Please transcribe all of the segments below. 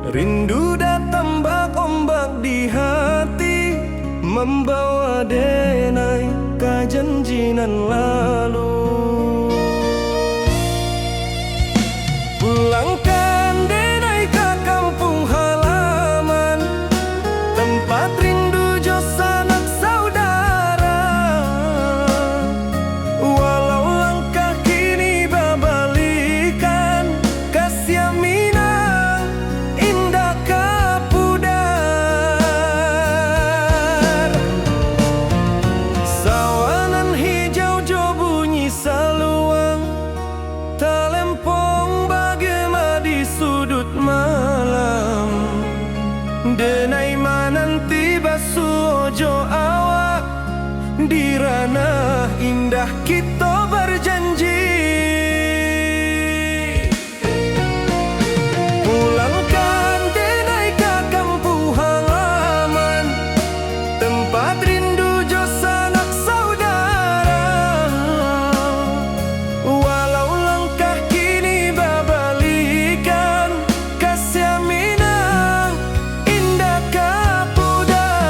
Rindu datang ombak di hati, membawa denai kejanjian lalu. Pulangkan denai ke kampung halaman, tempat rindu jo sanak saudara. Walau langkah kini babalikan, kasih Minang indah kapudar. Sawanan hijau jo bunyi saluang, talempong bagema di sudut malam. Denai mananti basuh ojo awak, di ranah indah kita berjanji. Pulangkan denai ke kampung halaman, tempat rindu jo sanak saudara. Walau langkah kini babalikan, kasih Minang indah kapudar.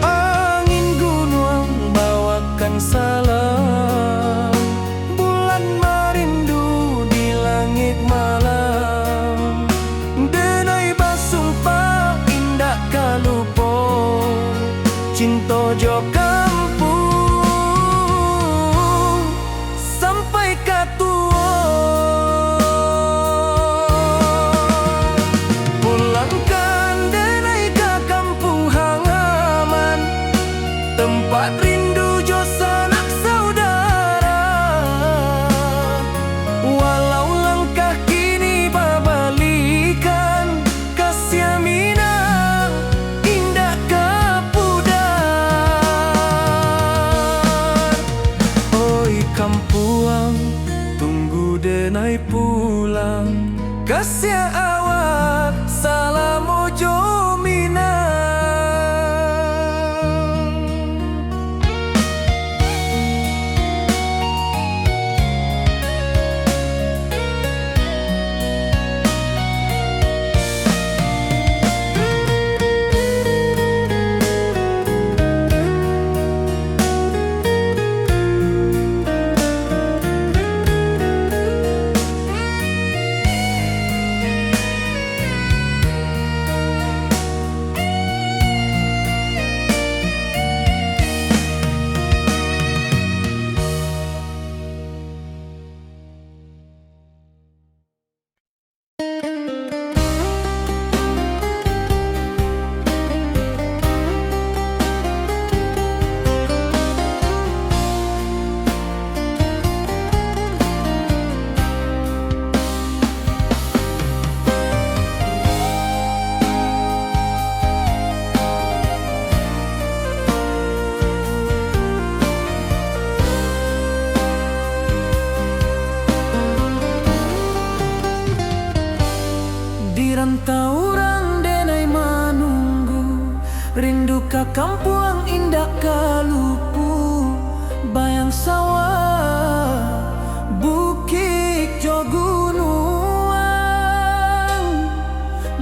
Angin gunung bawakan salam, bulan merindu di langit malam. Denai basumpah indah kalupo, cinta jo kampung sampai katua. Pulangkan denai ke kampung halaman, tempat rindu jo sanak saudara. Walau langkah kini babalikan, kasih Minang indah kapudar. Oi kampuang, tunggu denai pulang, kasih awak salam ojo Minang. Di rantau orang denai manunggu, rindu ka kampung indah kalupu. Bayang sawah, bukit jo gunung,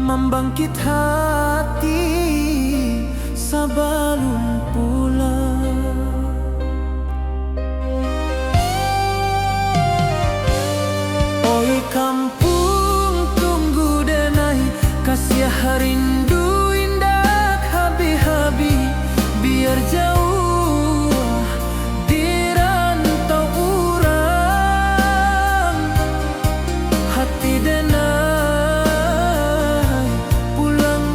membangkit hati sabalun pulang. Oi kampung tunggu denai, kasih rindu indah habi-habi. Biar jauh di rantau urang, hati denai pulang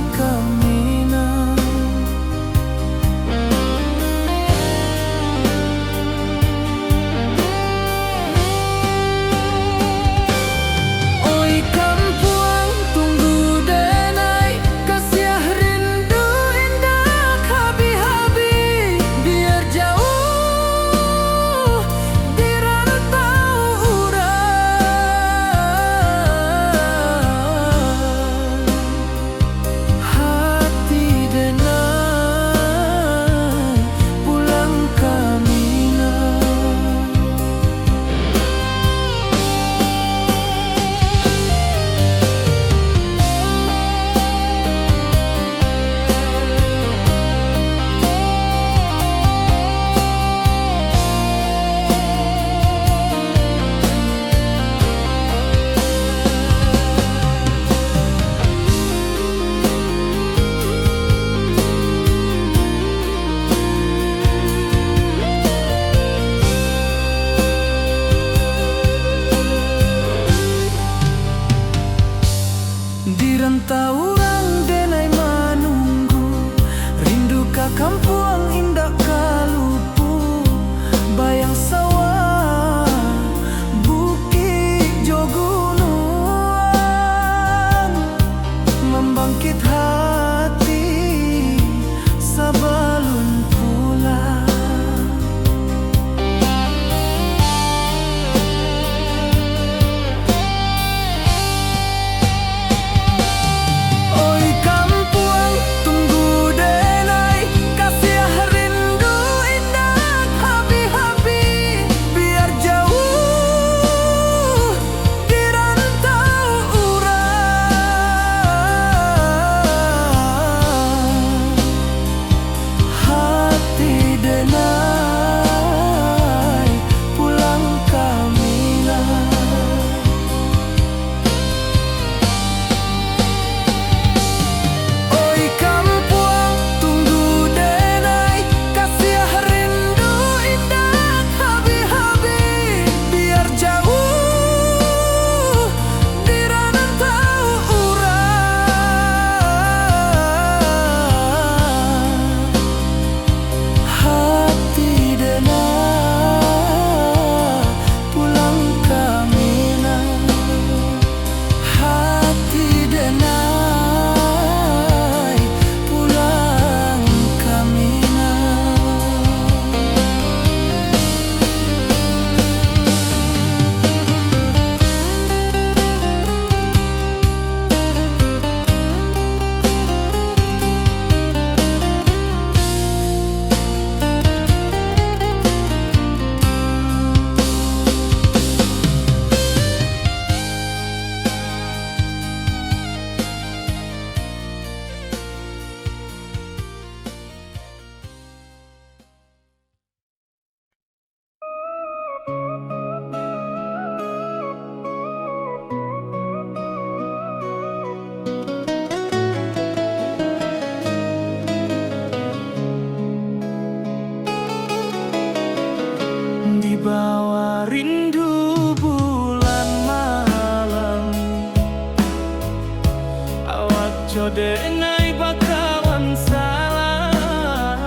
denai bakawan salah.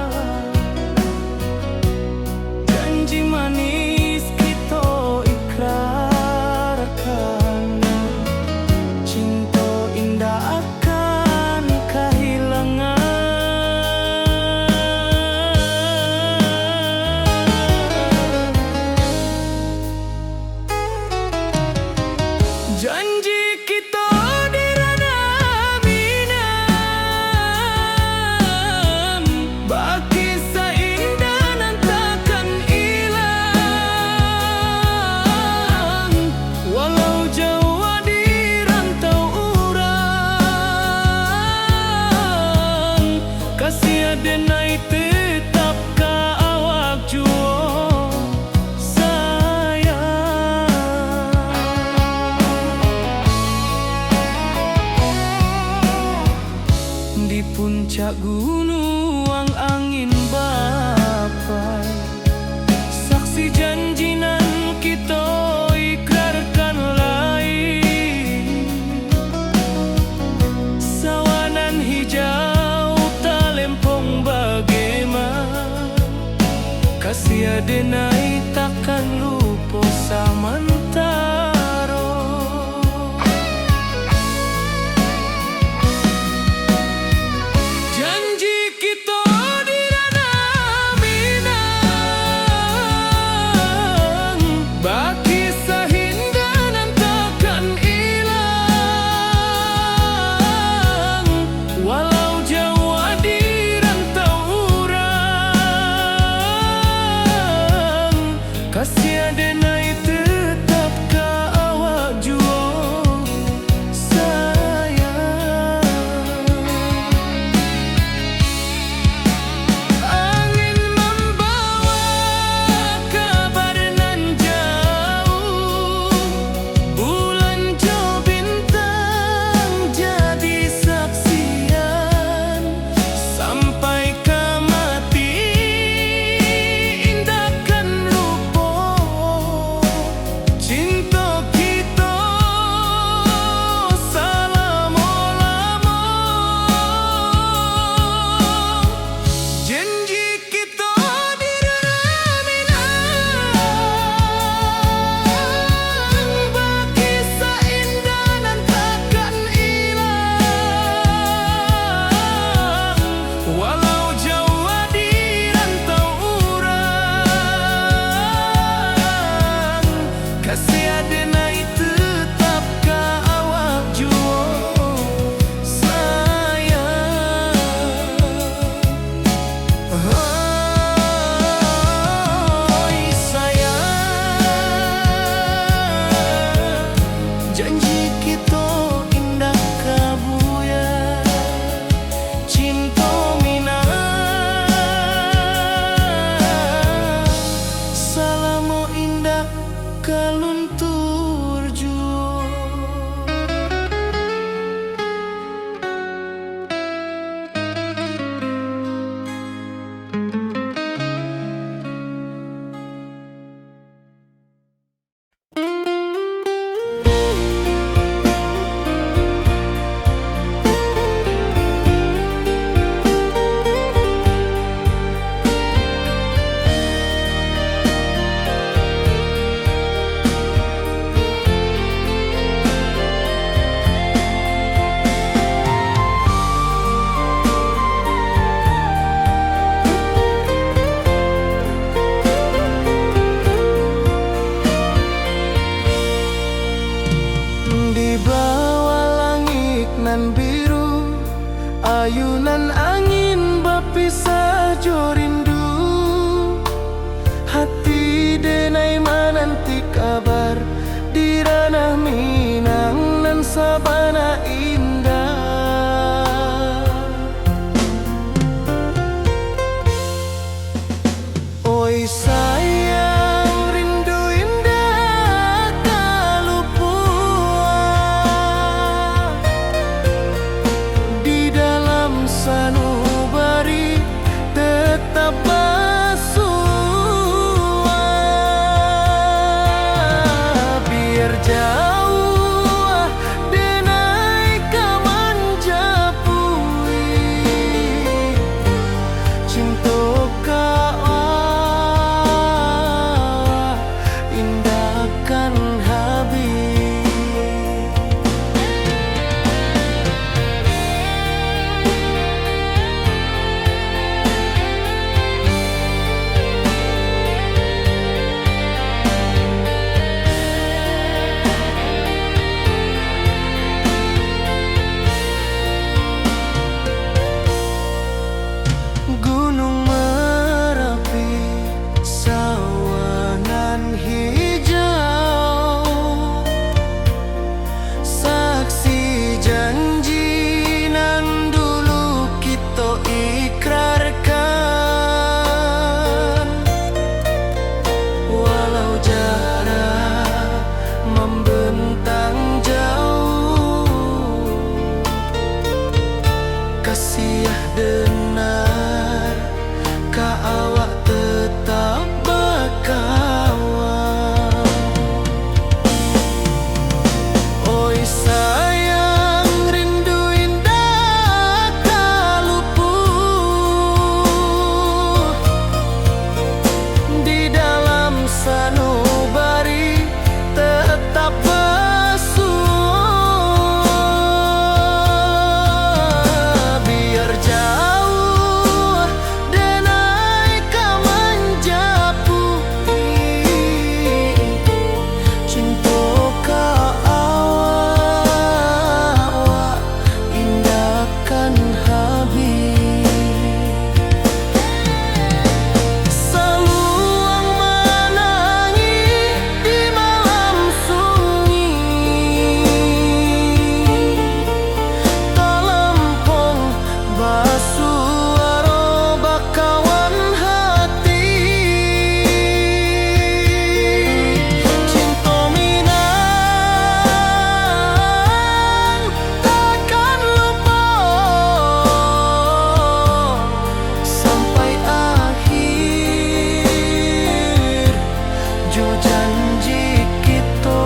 Janji manis kita ikrarkan, cinta indah akan kehilangan. Janji kita di ranah Minang, baki seindah nan takkan hilang. Walau jauh di rantau urang, kasih denai tetap ka awak juo sayang. Di puncak gunung angin bapai, saksi janji nan kita ikrarkan lain. Sawanan hijau talempong bagaimana, kasih denai takkan lupa samantara. Janji kita di ranah Minang, baki sahinda nan takkan hilang. Walau jauh di rantau urang, kasih denai tetap ka awak juo sayang. Angin membawa kabar nan jauh, bulan jo bintang jadi saksian. Sampai ke mati indahkan lupa, cinta kita selama-lama. Janji kita di ranah Minang, baki seindah nan takkan hilang. Walau jauh di rantau urang, kasih denai tetap ka awak juo sayang. Oi sayang, janji kita indah kabuya, cinta Minang salamo indah kaluntur juo. Di bawah langit nan biru, ayunan angin berpisah jo rindu. Hati denai menanti kabar di ranah Minang nan sabana indah. Oi sayang, rindu indah kalupua di dalam sanu kasih denar, ka awak tetap bakawan. Oi sayang, rindu indah tak luput di dalam sanubari tetap bersua. Biar jauh denai ka menjapui, cinta ka awak indahkan habis. Saluang menangis di malam sunyi, talempong basuaro bakawan hati. Cinta minang takkan lupa sampai akhir jo janji kita.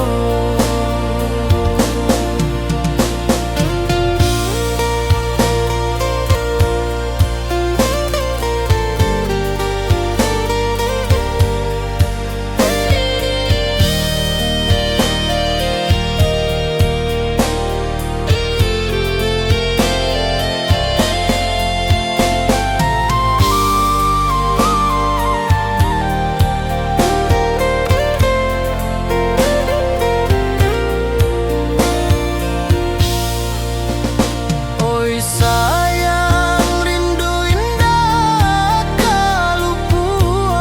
Oi sayang, rindu indah ka lupuan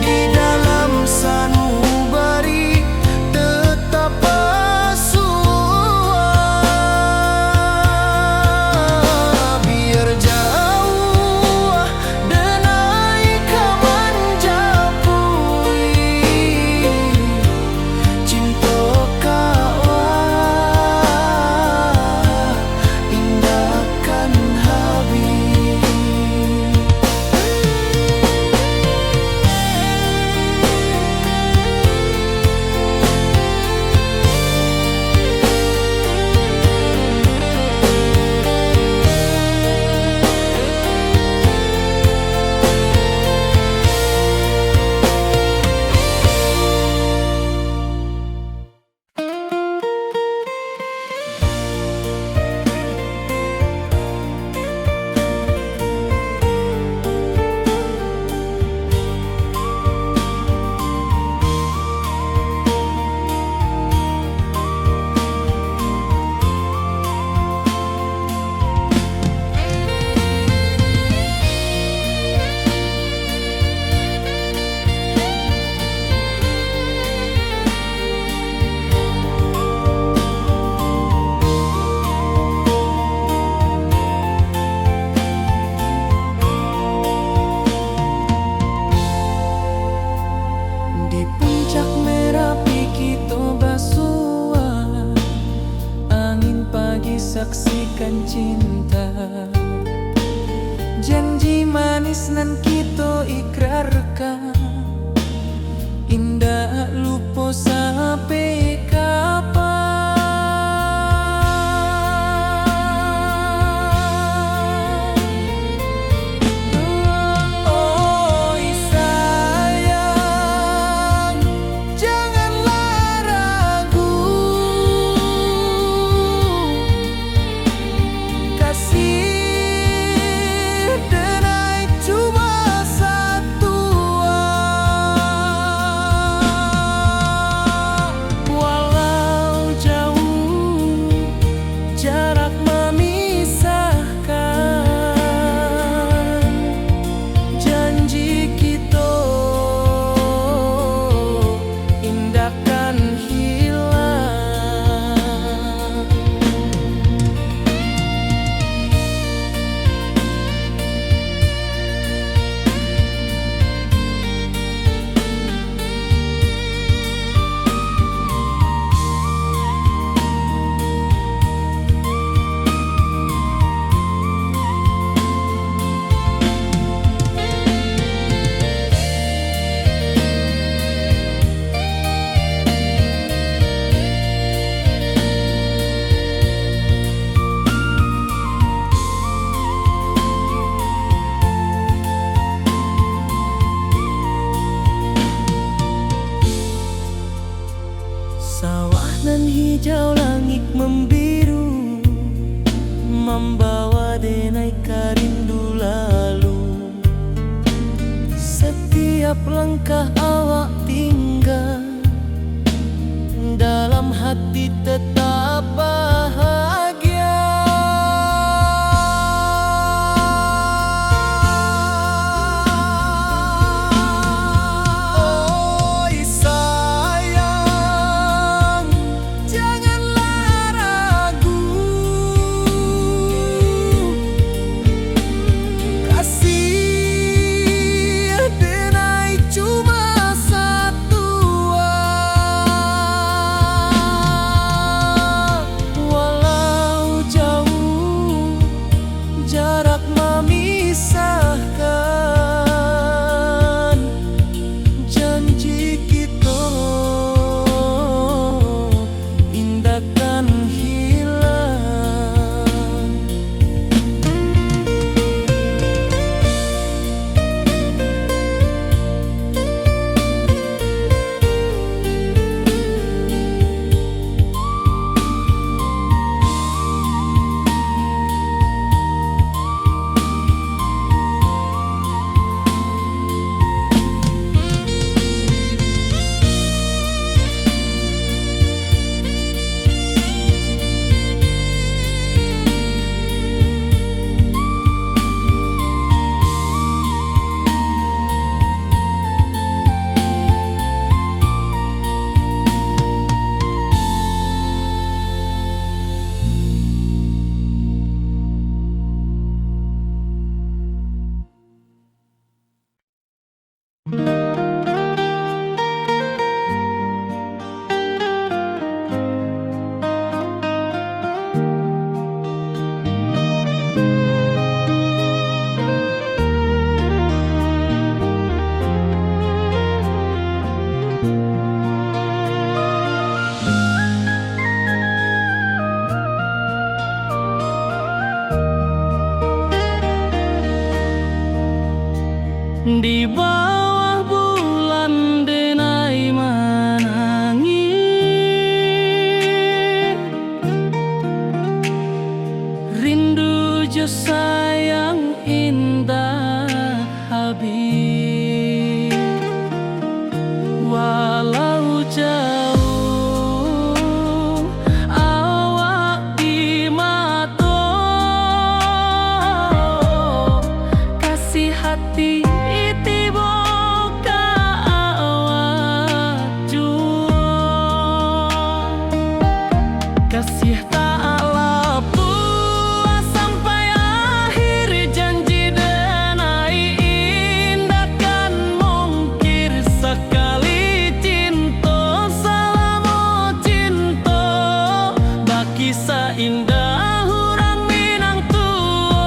di dalam sanubari tetap bersua. Biar jauh denai ka menjapui, cinta ka indahkan habis. Di puncak Merapi kita bersua, angin pagi saksikan cinta, janji manis nan kita ikrarkan, indah lupa sampai kapan. Oi sayang, janganlah ragu, kasih denai cuma satu membawa denai karindu lalu. Setiap langkah awak tinggal, dalam hati tetap bahagia. Oi sayang, janganlah ragu, kasih denai cuma satu. Walau jauh jarak memisahkan, janji kita indahkan hilang. Di bawah bulan denai menangis, rindu jo sayang indah habis. Walau jauh awak di mata, kasih hati kasih tak puas sampai akhir, janji denai indahkan mungkir. Sekali cinta salamu cinta, baki seindah hurang Minang tua.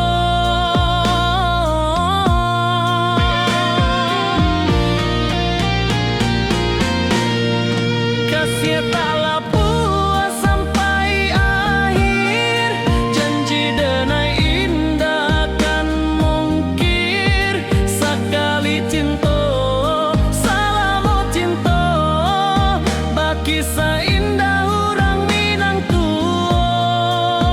Kasih tak kisah indah orang Minang tua.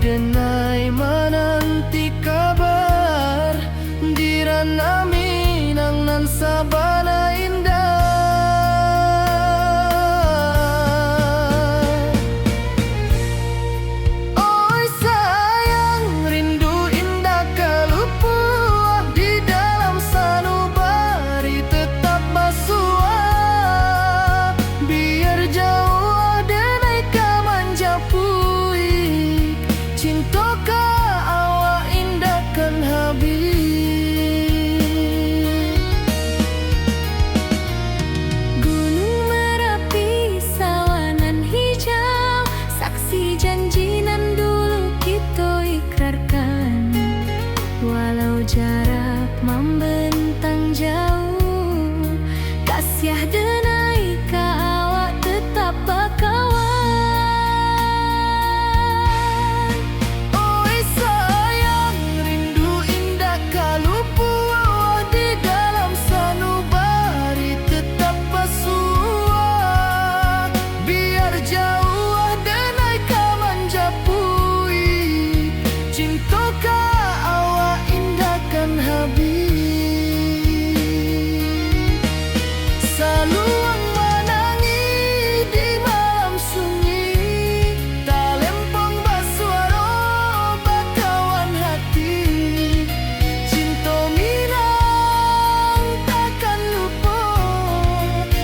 denai menanti kabar dirana minang nan sabana indah. Oi sayang rindu indah kalupua di dalam sanubari tetap basua biar jauh denai kamanja puik cinta ka awak indah kan habis. Gunung Merapi sawanan hijau saksi janji nan dulu kita ikrarkan walau jarak membentang jauh kasiah denai ka awak tetap bakawan. Oi sayang rindu indah kalupua di dalam sanubari tetap basua biar jauh denai kamanja puik cinta ka awak indah kan habis. Saluang menangi di malam sunyi talempong basuaro bakawan hati cinta minang takkan lupa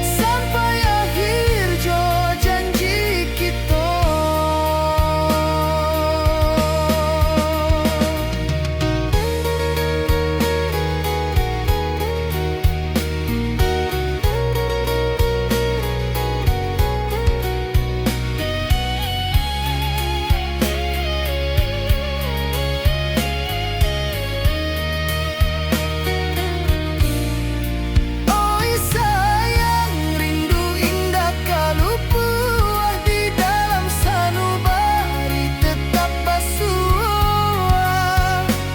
sampai akhir jo janji kita. Oi sayang rindu indah kalupua di dalam sanubari tetap basua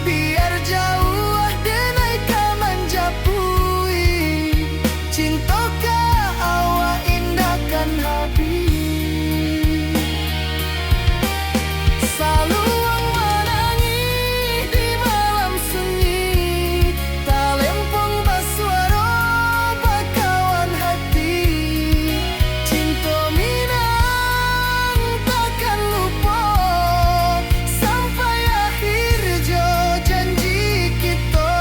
biar jauh denai kamanja puik cinta ka awak indah kan habis. Saluang menangi di malam sunyi talempong basuaro bakawan hati cinta minang takkan lupa sampai akhir jo janji kita.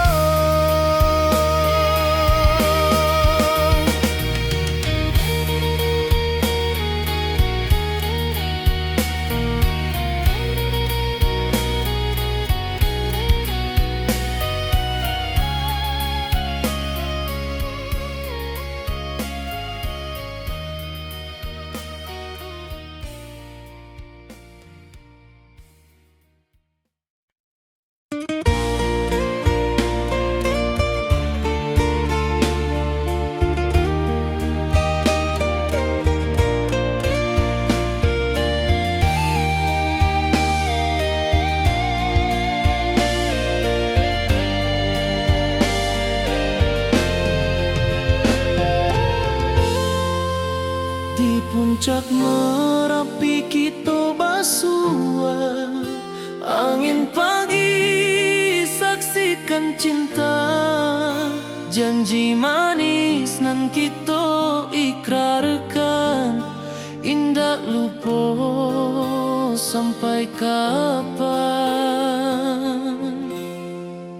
Di puncak Merapi kita basua angin pagi saksikan cinta janji manis nan kita ikrarkan indah lupa sampai kapan.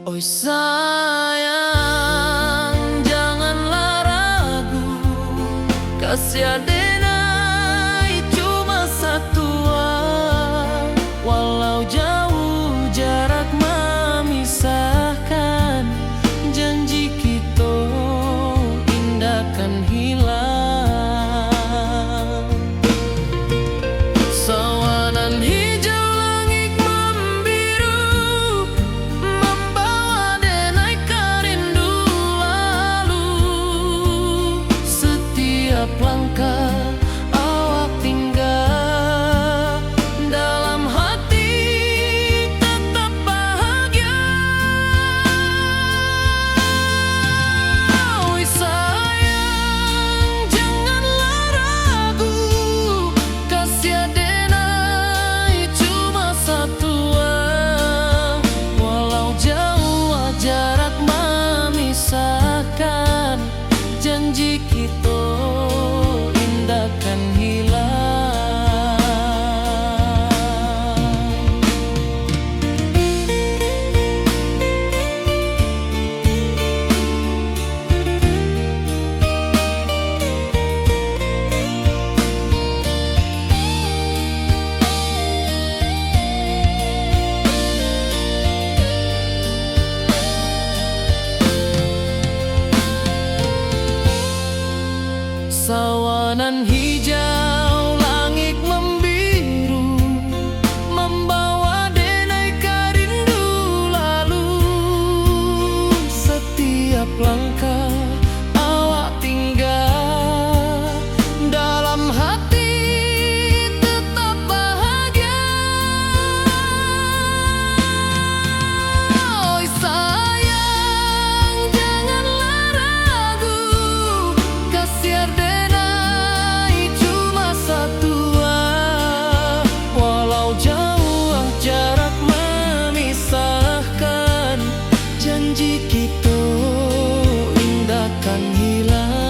Oi sayang janganlah ragu kasih denai cuma satua walau jauh jarak memisahkan janji kita indah kan hilang. Sawanan hijau langit membiru membawa denai ka Hutan hijau, langit membiru, membawa denai rindu lalu. Setiap langkah awak tinggal, dalam hati tetap bahagia. Oi sayang, janganlah ragu, kasih denai cuma satu. Walau jauh jarak memisahkan, janji kita indahkan hilang.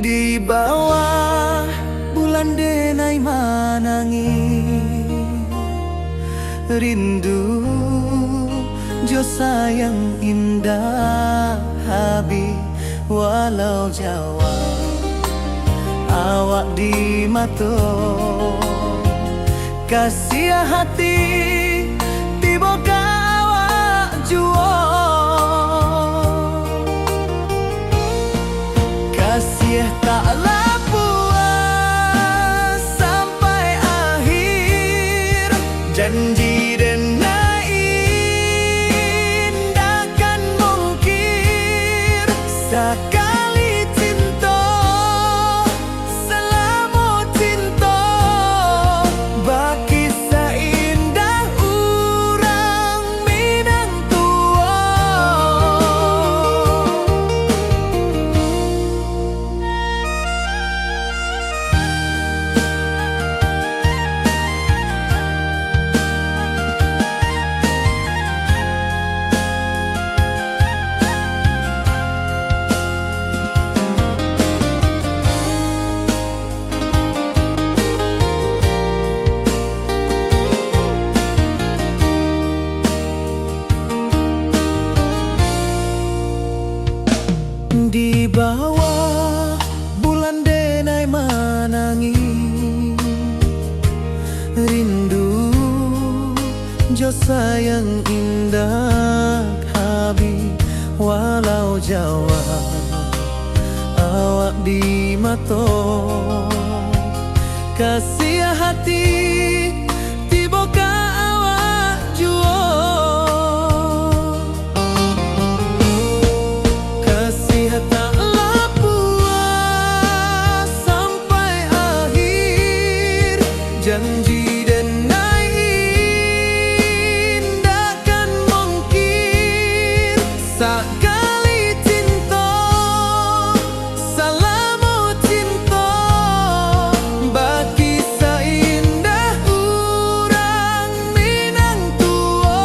Di bawah bulan denai manangi, rindu jo sayang indah habi. Walau jauh awak di mata, kasih hati tiba ka awak jua. Kasih taklah puas sampai akhir, janji denai indahkan mungkir. Sekali cinta, selama cinta, baki seindah urang Minang tua. Di bawah bulan denai manangi, rindu jo sayang indah habi. Walau jauh awak di mata, kasih hati tiba ka awak jua. Taklah puas sampai akhir, janji denai indahkan mungkir. Sekali cinta, selama cinta, baki seindah urang Minang tua.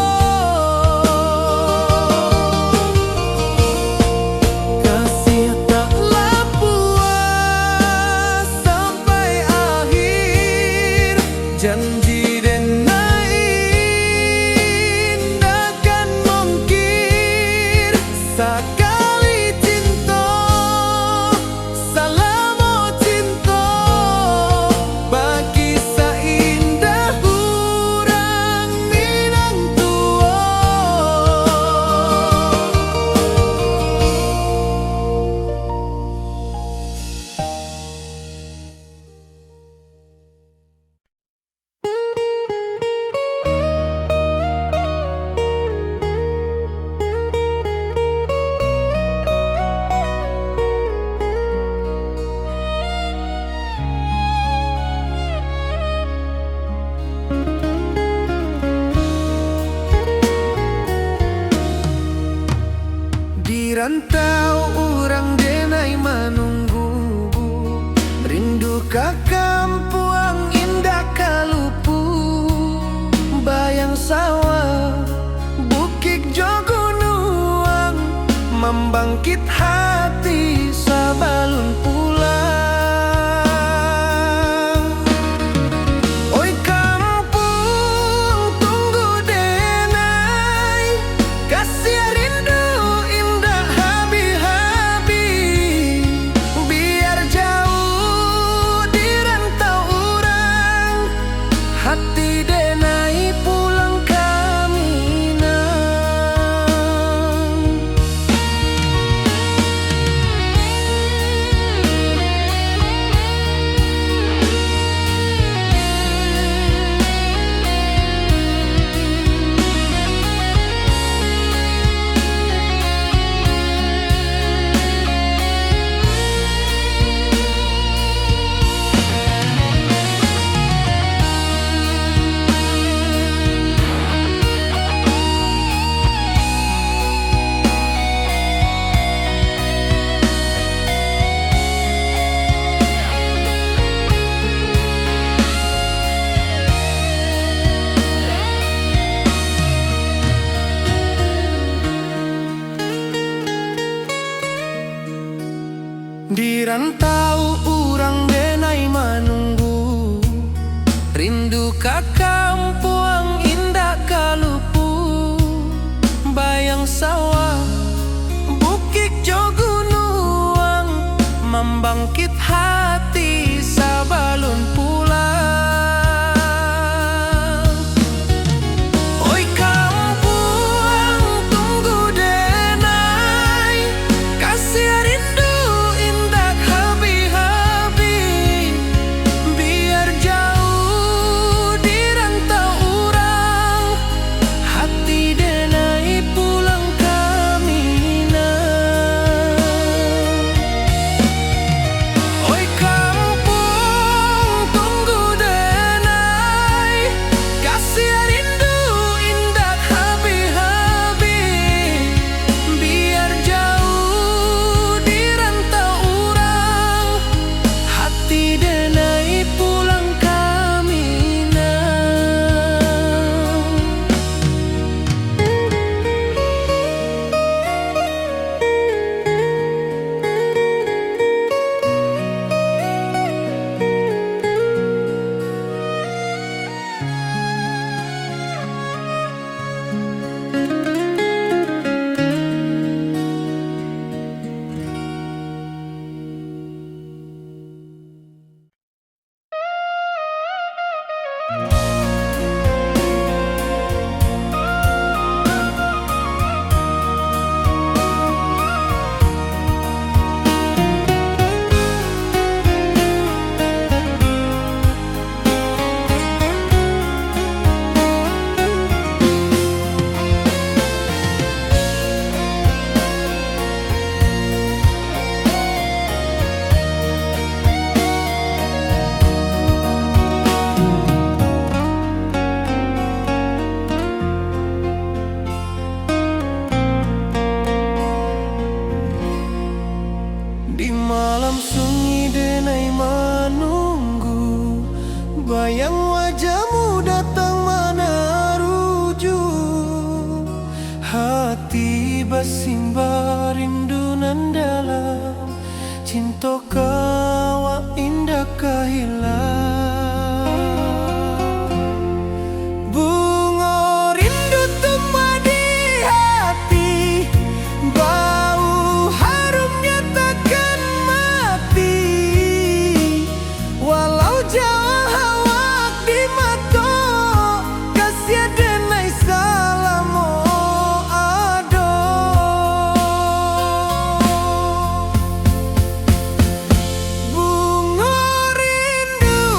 Kasih taklah puas sampai akhir, janji denai indahkan mungkir. Sekali cinta, selama cinta, baki seindah urang Minang tua. rantau urang denai manunggu, rindu ka kampuang indah kalupu, bayang sawah bukit jogunuang, membangkit hati sabalun pulang. Oi kampung tunggu denai, kasih rindu indah habi-habi, biar jauh di rantau urang, hati denai pulang kami nang. Di rantau urang denai manunggu, rindu ka kampuang indah kalupu, bayang sawah bukit jogunuang, membangkit hati sabalun pulang. Oi kampuang tunggu denai, kasih rindu indah habi-habi, biar jauh di rantau urang, hati denai pulang kami nang. Oi kampung tunggu denai, kasih rindu indah habi-habi, biar jauh di rantau urang, hati denai pulang kami nang. Di malam sunyi denai menunggu, bayang wajahmu datang mana rujuk, hati bersimba rindu nan dalam, cinta kawa indah kahilang. Bunga rindu tumbuh di hati, bau harumnya takkan mati, walau jauh hawak di mata, kasih denai salamo ado. Bunga rindu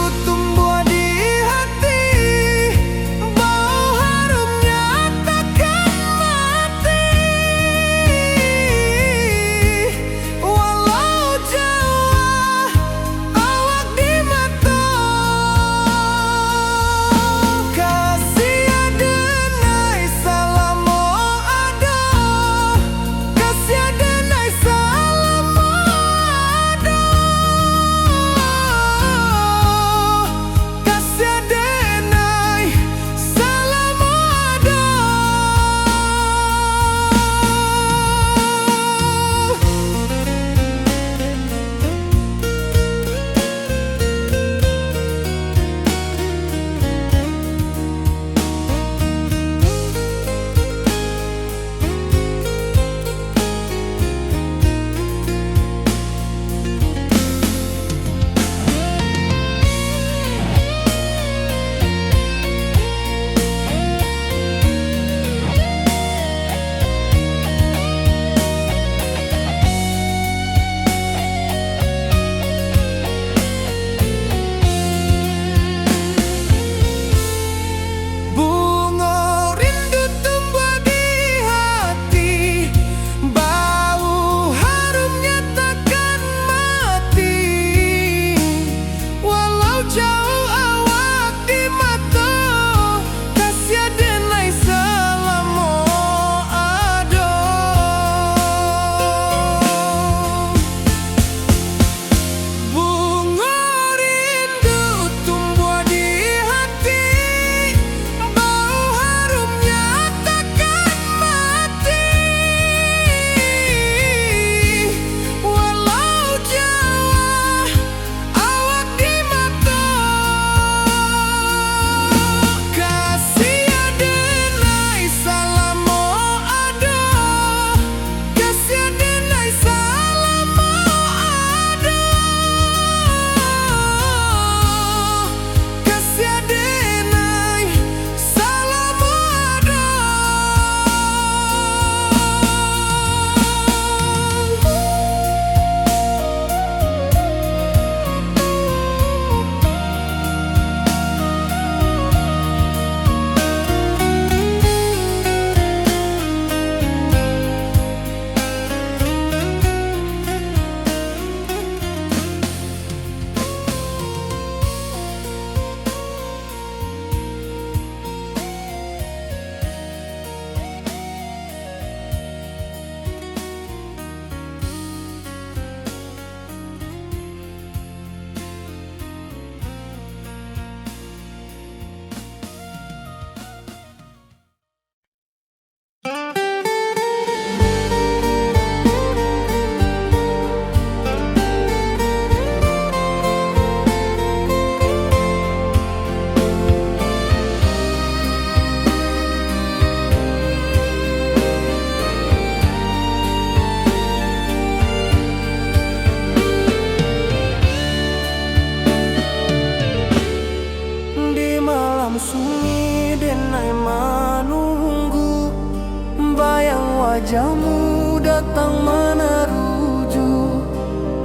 wajahmu datang meneruju,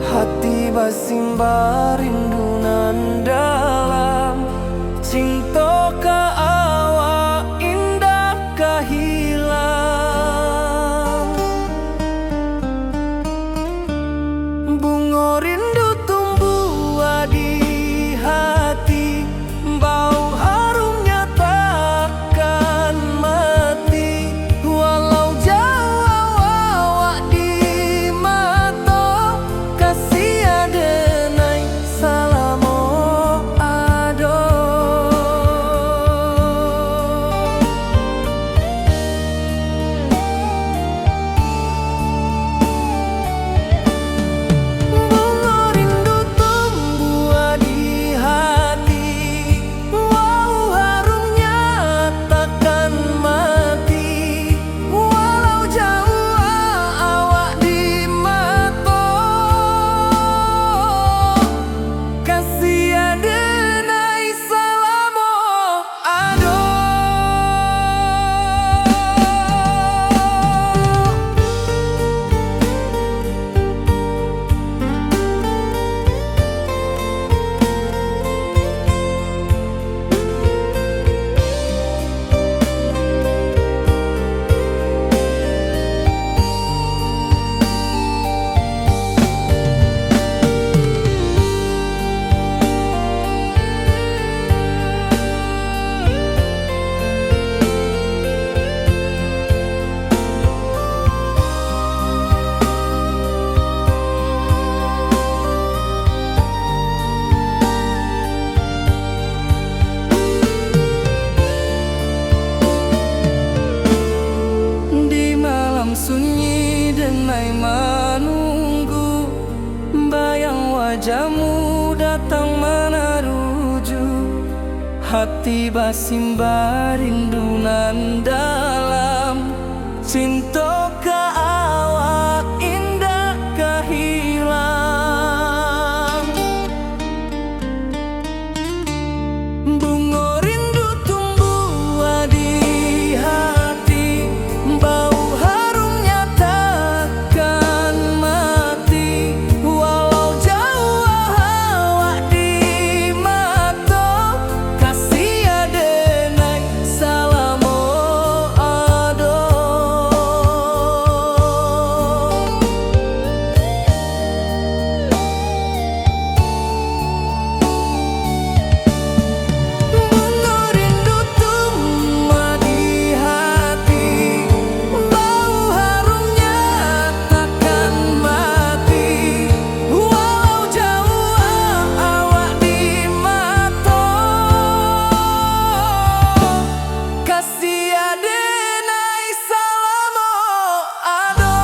hati basimba rindu nan dalam. Cinta ka awak indah ka hilang. Bunga rindu tumbuh di hati, bau harumnya takkan mati. Walau jauh awak di mata, kasih adenai salamo ado. Bunga rindu tumbuh di hati, wow harumnya takkan mati. Walau jauh awak di mata, kasih adenai salamo ado. Di malam sunyi denai menunggu, bayang wajahmu datang meneruju, hati basimba rindu nan dalam. Cinta ka awak indah ka hilang. Bunga rindu tumbuh di hati, bau harumnya takkan mati. Walau jauh awak di mata, kasih adenai salamo ado. Bunga rindu tumbuh di hati, bau harumnya takkan mati. Walau jauh awak di mata, kasih adenai salamo ado.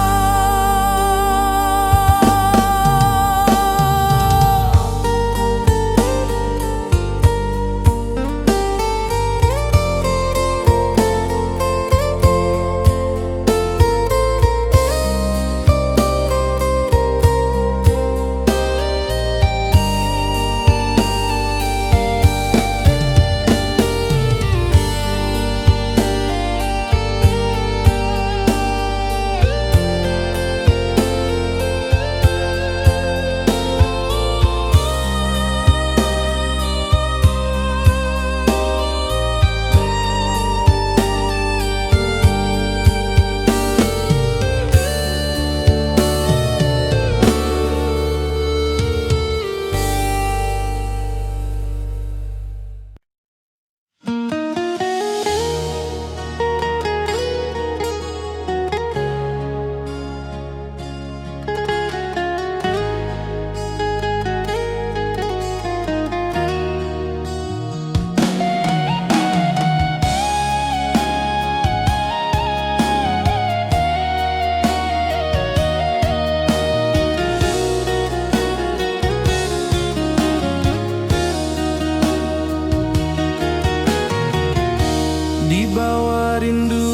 Di bawah rindu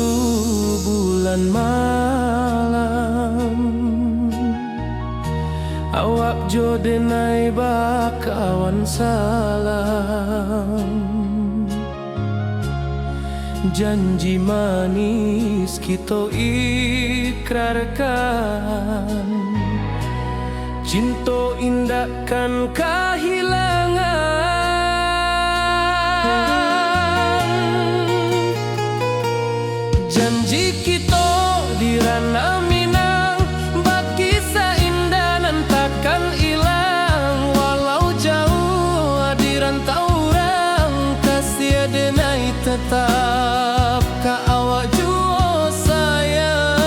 bulan malam, awak jo denai bakawan salam. Janji manis kita ikrarkan, cinta indahkan kehilangan. Janji kita di ranah Minang, bagi seindah nan takkan hilang. Walau jauh di rantau orang, kasih denai tetap ka awak jua sayang.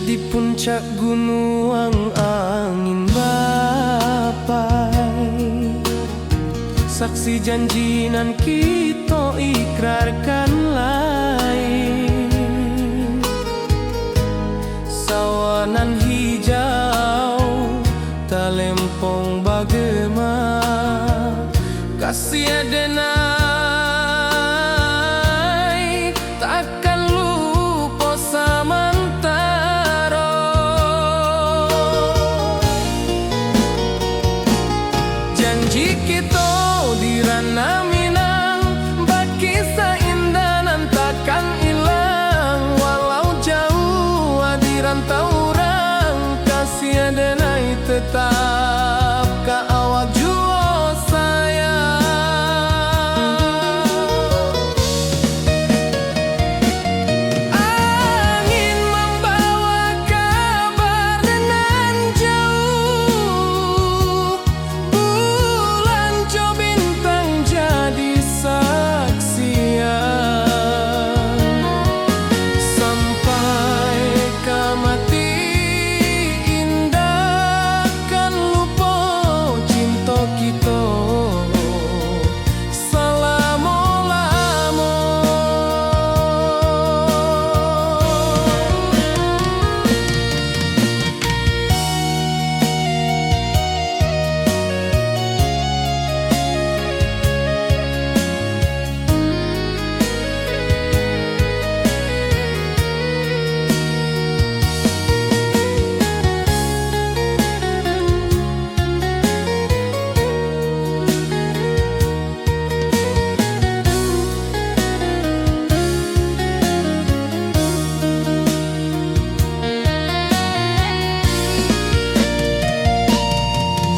Di puncak gunung angin bapai, saksi janji nan kita ikrarkan lain. Sawanan hijau talempong bagema, kasih denai takkan lupa samantara. Janji kita di ranah Minang, bagi seindah nan takkan hilang. Walau jauh di rantau orang, kasih denai tetap ka awak jua sayang. Angin membawa kabar dengan jauh, bulan jo bintang jadi saksian. Sampai ke mati indah kan lupa cinta kita selama-lama.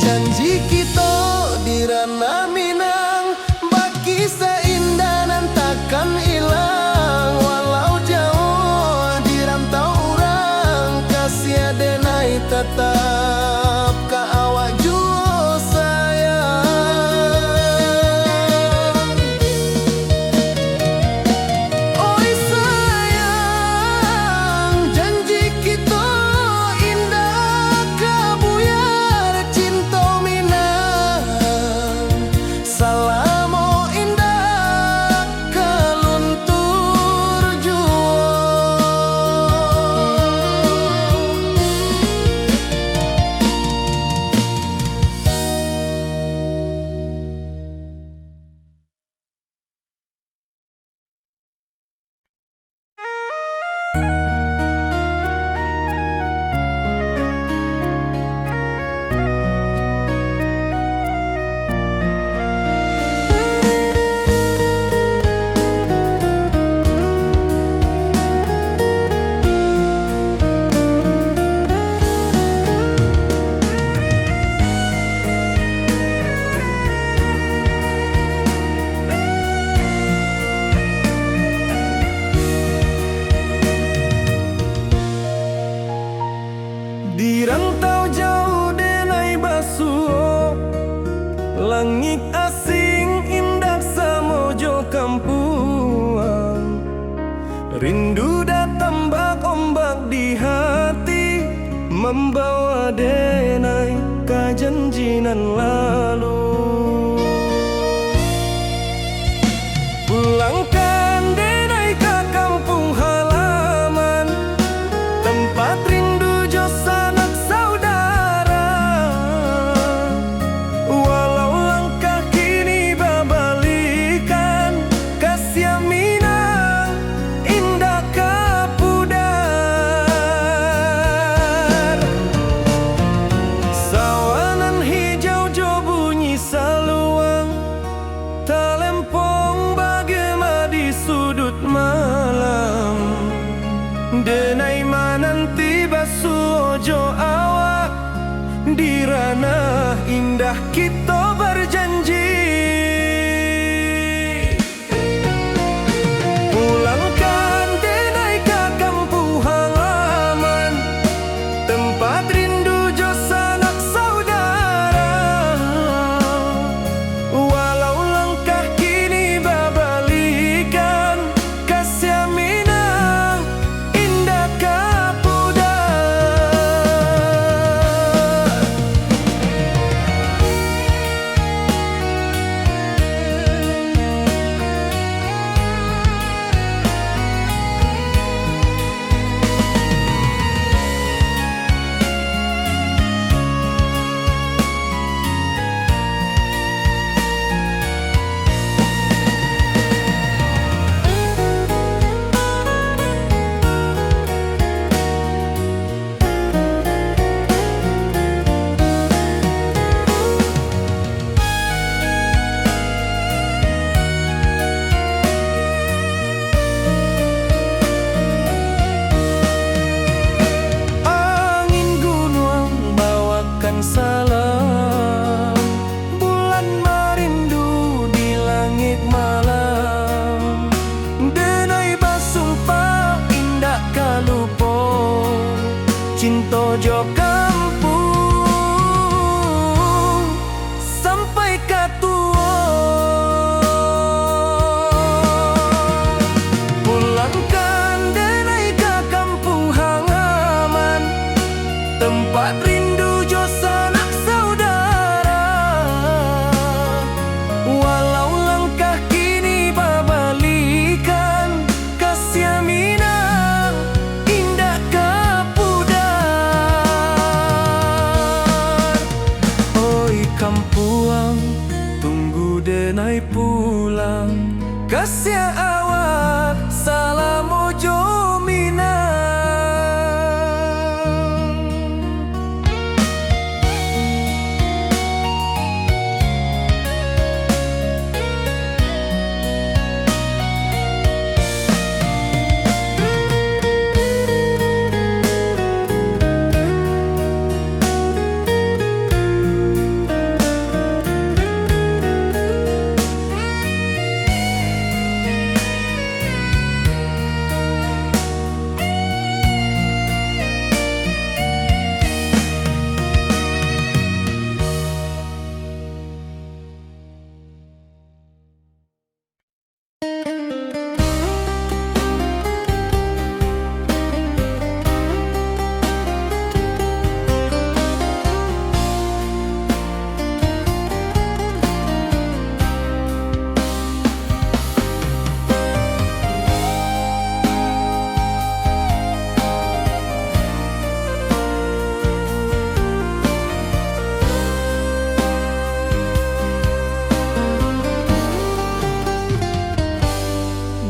Janji kita di ranah Minang, bagi seindah nan takkan hilang. Walau jauh di rantau orang, kasih denai tetap ka awak jua sayang. Oi sayang, janji kita indah kabuyar cinta Minang. Salamo indah kaluntur jua. Di rantau jauh denai basuh, langit asing indah samojo kampuang. Rindu datang bak ombak di hati, membawa denai ka janjinan lalu. Pulangkan denai ka kampung halaman, tempat rindu jo sanak saudara. Walau langkah kini babalikan, kasih Minang indah kapudar. Sawanan hijau jo indah kita berjanji. Pulangkan denai ke kampung halaman, tempat rindu jo sanak saudara. Walau langkah kini babalikan, kasih minang indah kapuda. Angin gunung bawakan salam, bulan merindu di langit malam. Denai basumpah indah kalupo, cinta jo kampung sampai katua. Pulangkan denai ke kampung halaman, tempat rindu jo sanak saudara. Walau langkah kini babalikan, kasih minang indah kapudar. Oi kampuang, tunggu denai pulang, kasih awak salam ojo minang.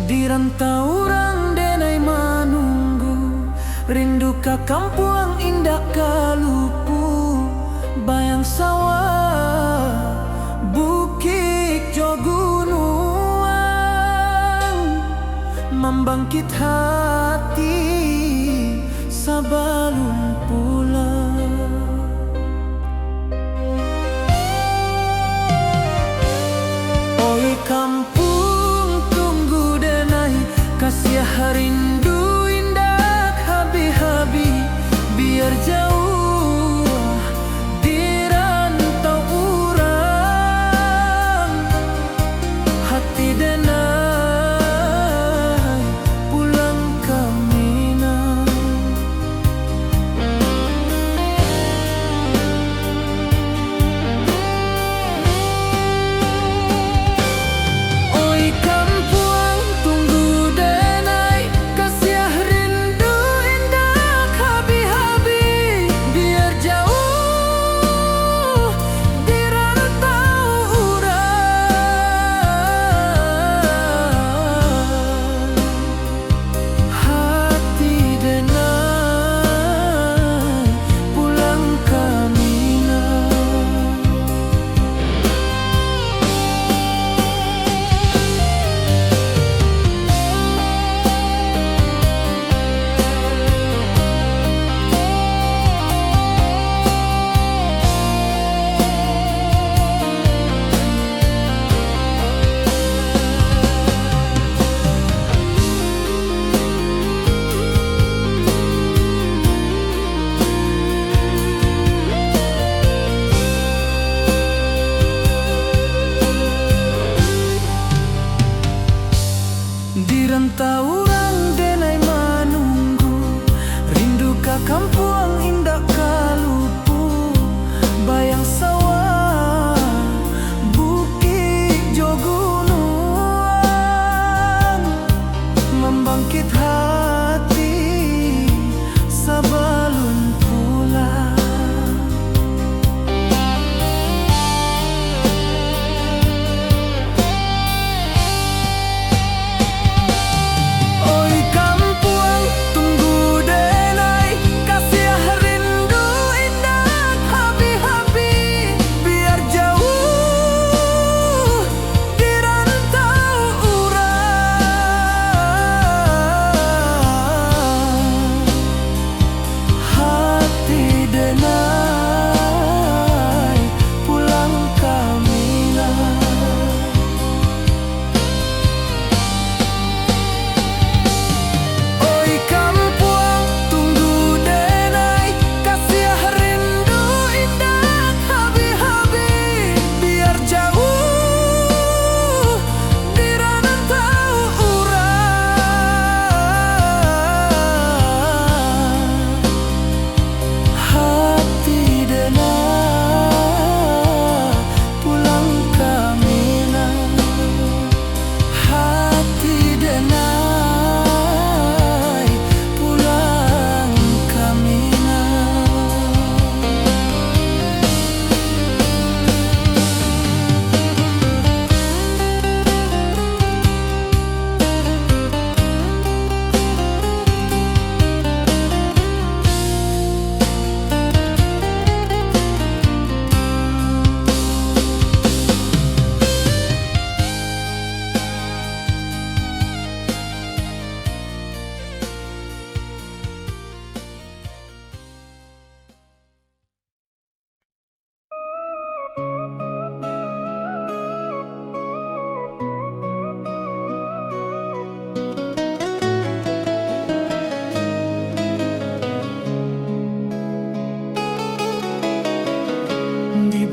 Di rantau orang denai manunggu, rindu ka kampung indah kalupu. Bayang sawah, bukit jo gunungan, membangkit hati sabalun pulang. Oi kampung tunggu denai, kasih rindu indah habi-habi, biar jauh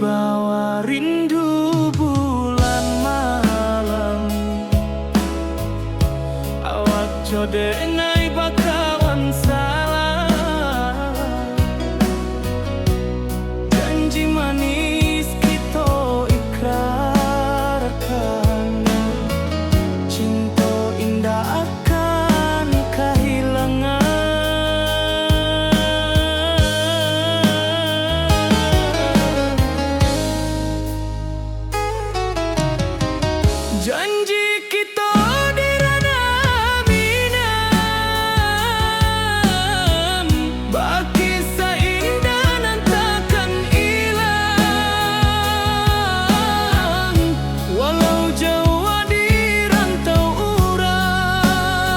bawah rindu bulan malam, awak jode ngai bakawan salah. Janji manis kita ikrarkan, cinta indah akan kehilangan. Janji kita di ranah minam, baki seindah nan takkan hilang. Walau jauh di rantau urang,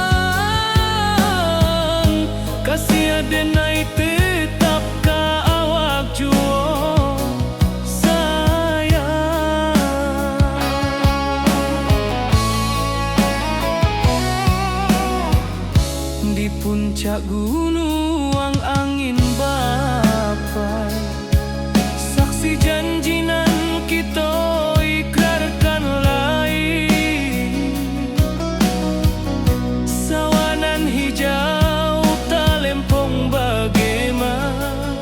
kasih adenai tetap ka awak jua di puncak gunung angin bapai, saksi janji nan kita ikrarkan lain. Sawanan hijau talempong bagaimana,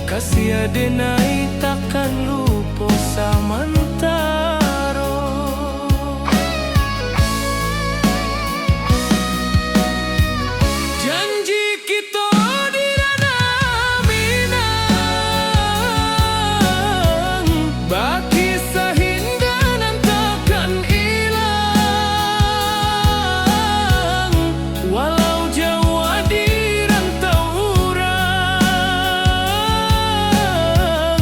kasih adenai takkan lupa samantara. Janji kita di ranah minang, baki sahinda nan takkan hilang. Walau jauh di rantau urang,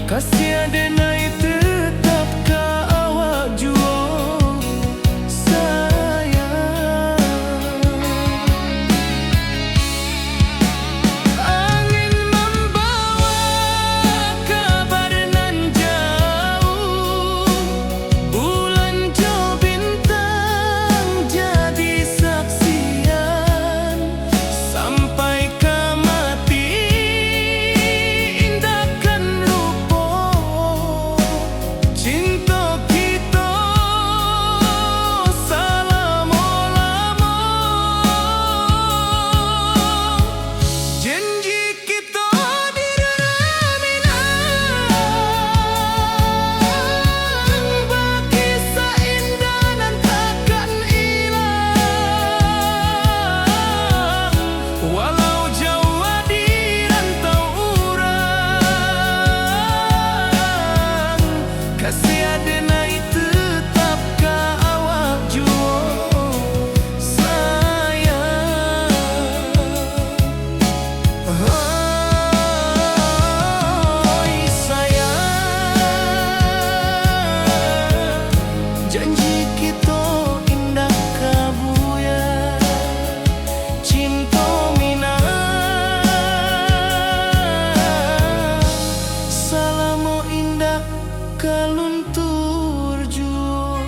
kasih adenai tetap ka awak jua sayang. Angin membawa kabar nan jauh, bulan jo bintang jadi saksian. Sampai ke mati indahkan lupa, cinta kita selama-lama. Janji kita di ranah minang, baki seindah nan takkan hilang. Walau jauh di rantau urang, kasih adenai tetap ka awak jua sayang. Oi sayang, janji kita indah kabuya, cinta minang, salamo indah kaluntur jua.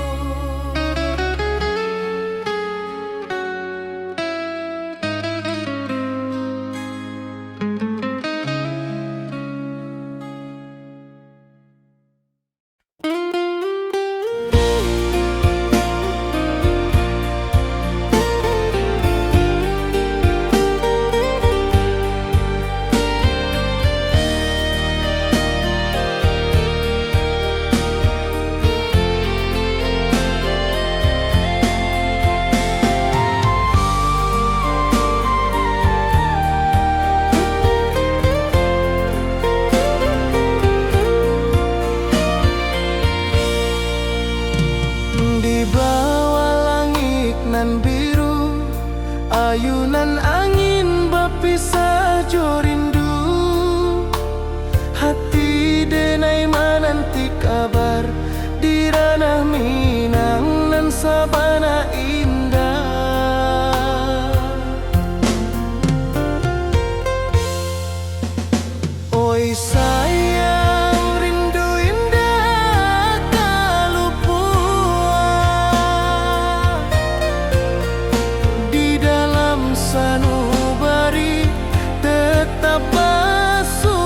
Di bawah langit nan biru, ayunan angin berpisah jo rindu. Hati denai menanti kabar di ranah minang nan sabana indah. Oi sayang, rindu indah kalupua di dalam sanubari tetap bersua.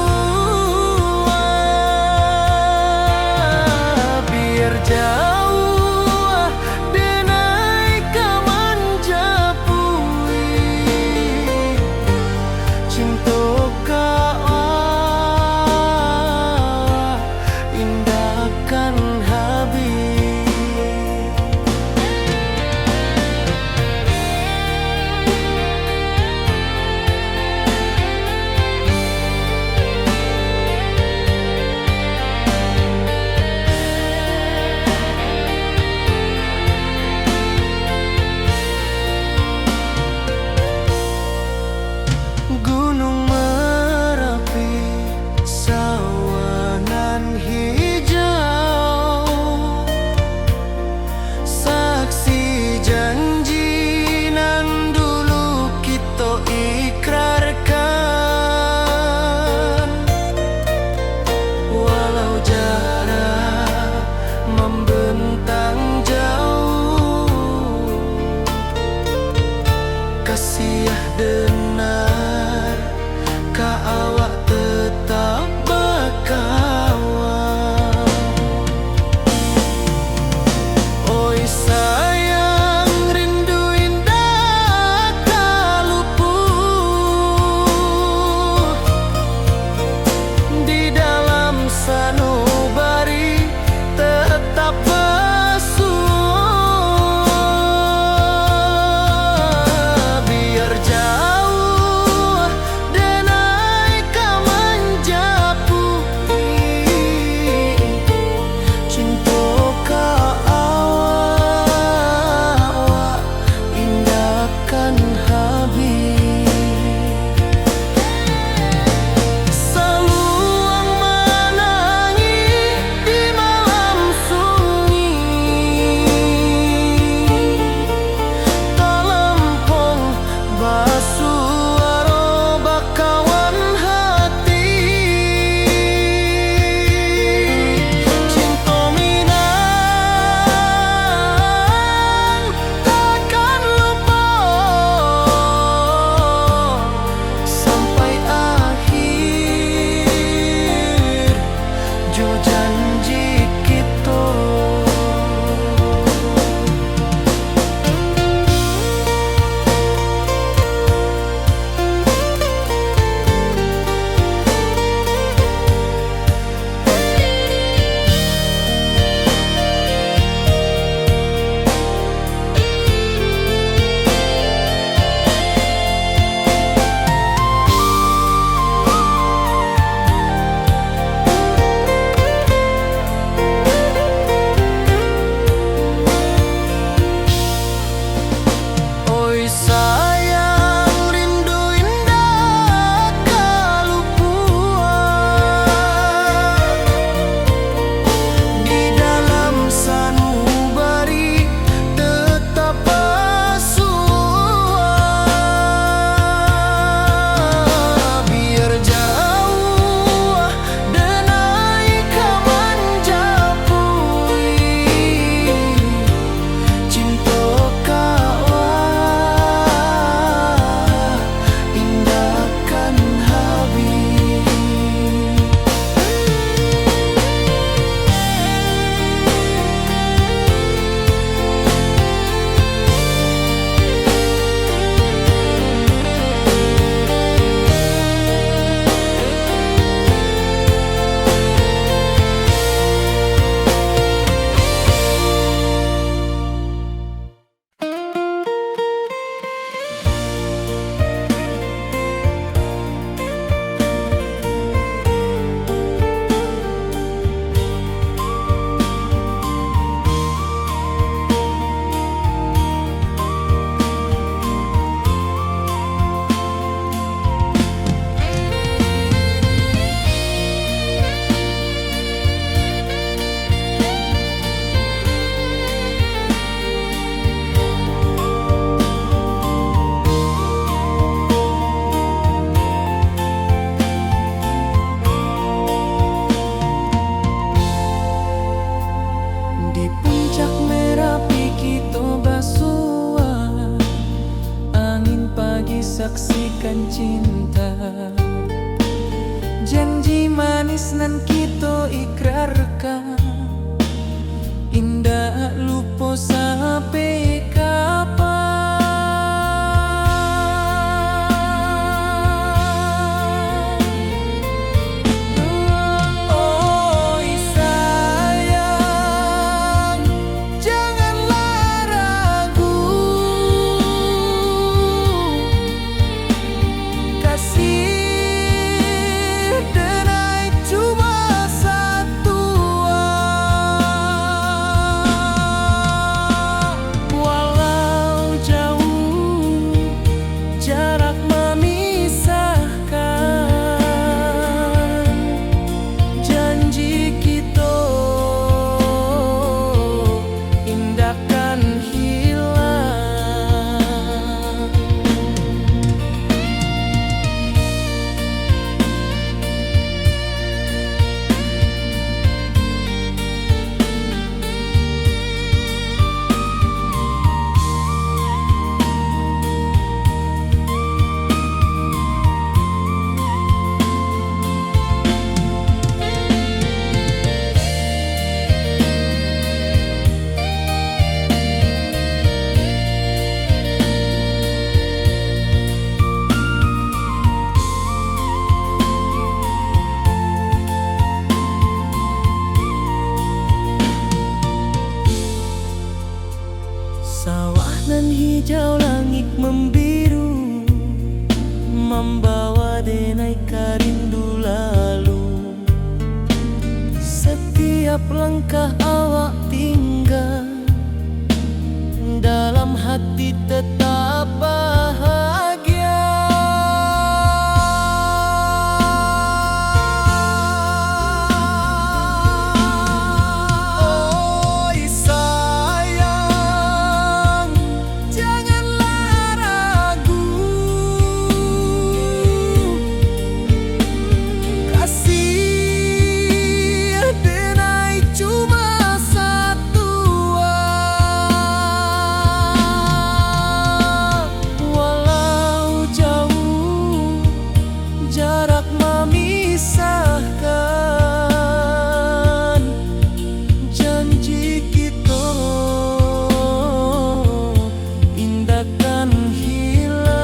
cinta. Janji manis nan kita ikrarkan, indah lupa sampai kapan. Oi sayang, janganlah ragu, kasih denai cuma satu. Walau jauh jarak memisahkan, janji kita indahkan hilang. Sawah nan hijau, langit membiru, membawa denai karindu lalu. Setiap langkah awak tinggal, dalam hati tetap bahagia. Oi sayang, janganlah ragu, kasih denai cuma satu. Walau jauh jarak memisahkan, janji kita indahkan hilang.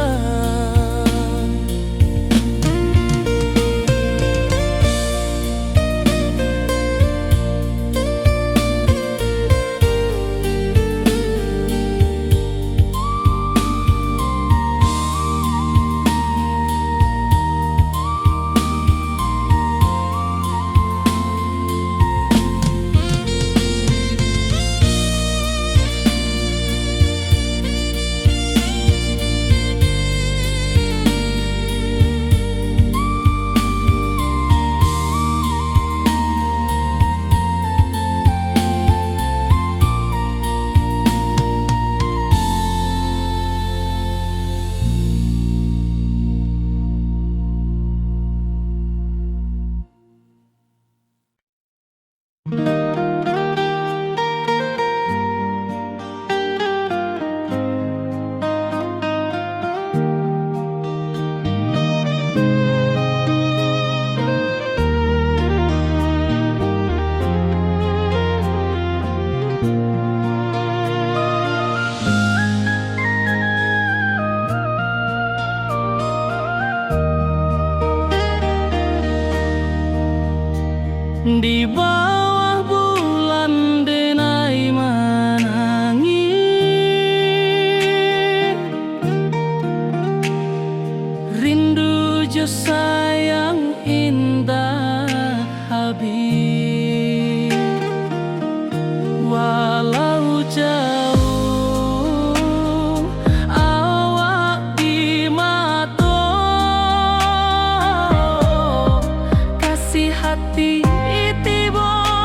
Di bawah bulan denai menangis, rindu jo sayang indah habis. Walau jauh awak di mata, kasih hati tiba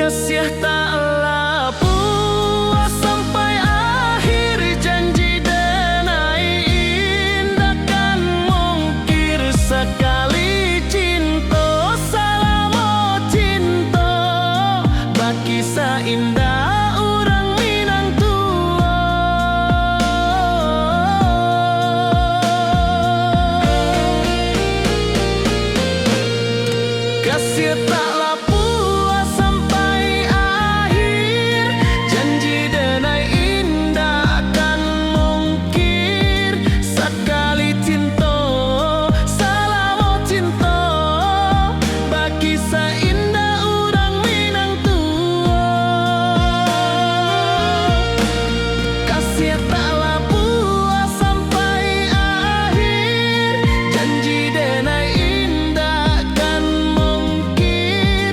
Kesiah taklah puas sampai akhir, janji denai indah kan mungkir. Sekali cinta salamo cinta, baki saindah orang Minang tua. Kesiah taklah puas sampai akhir, janji denai indah kan mungkir. Sekali cinta salamo cinta, baki saindah orang Minang tua. Kesiah taklah puas sampai akhir, janji denai indah kan mungkir.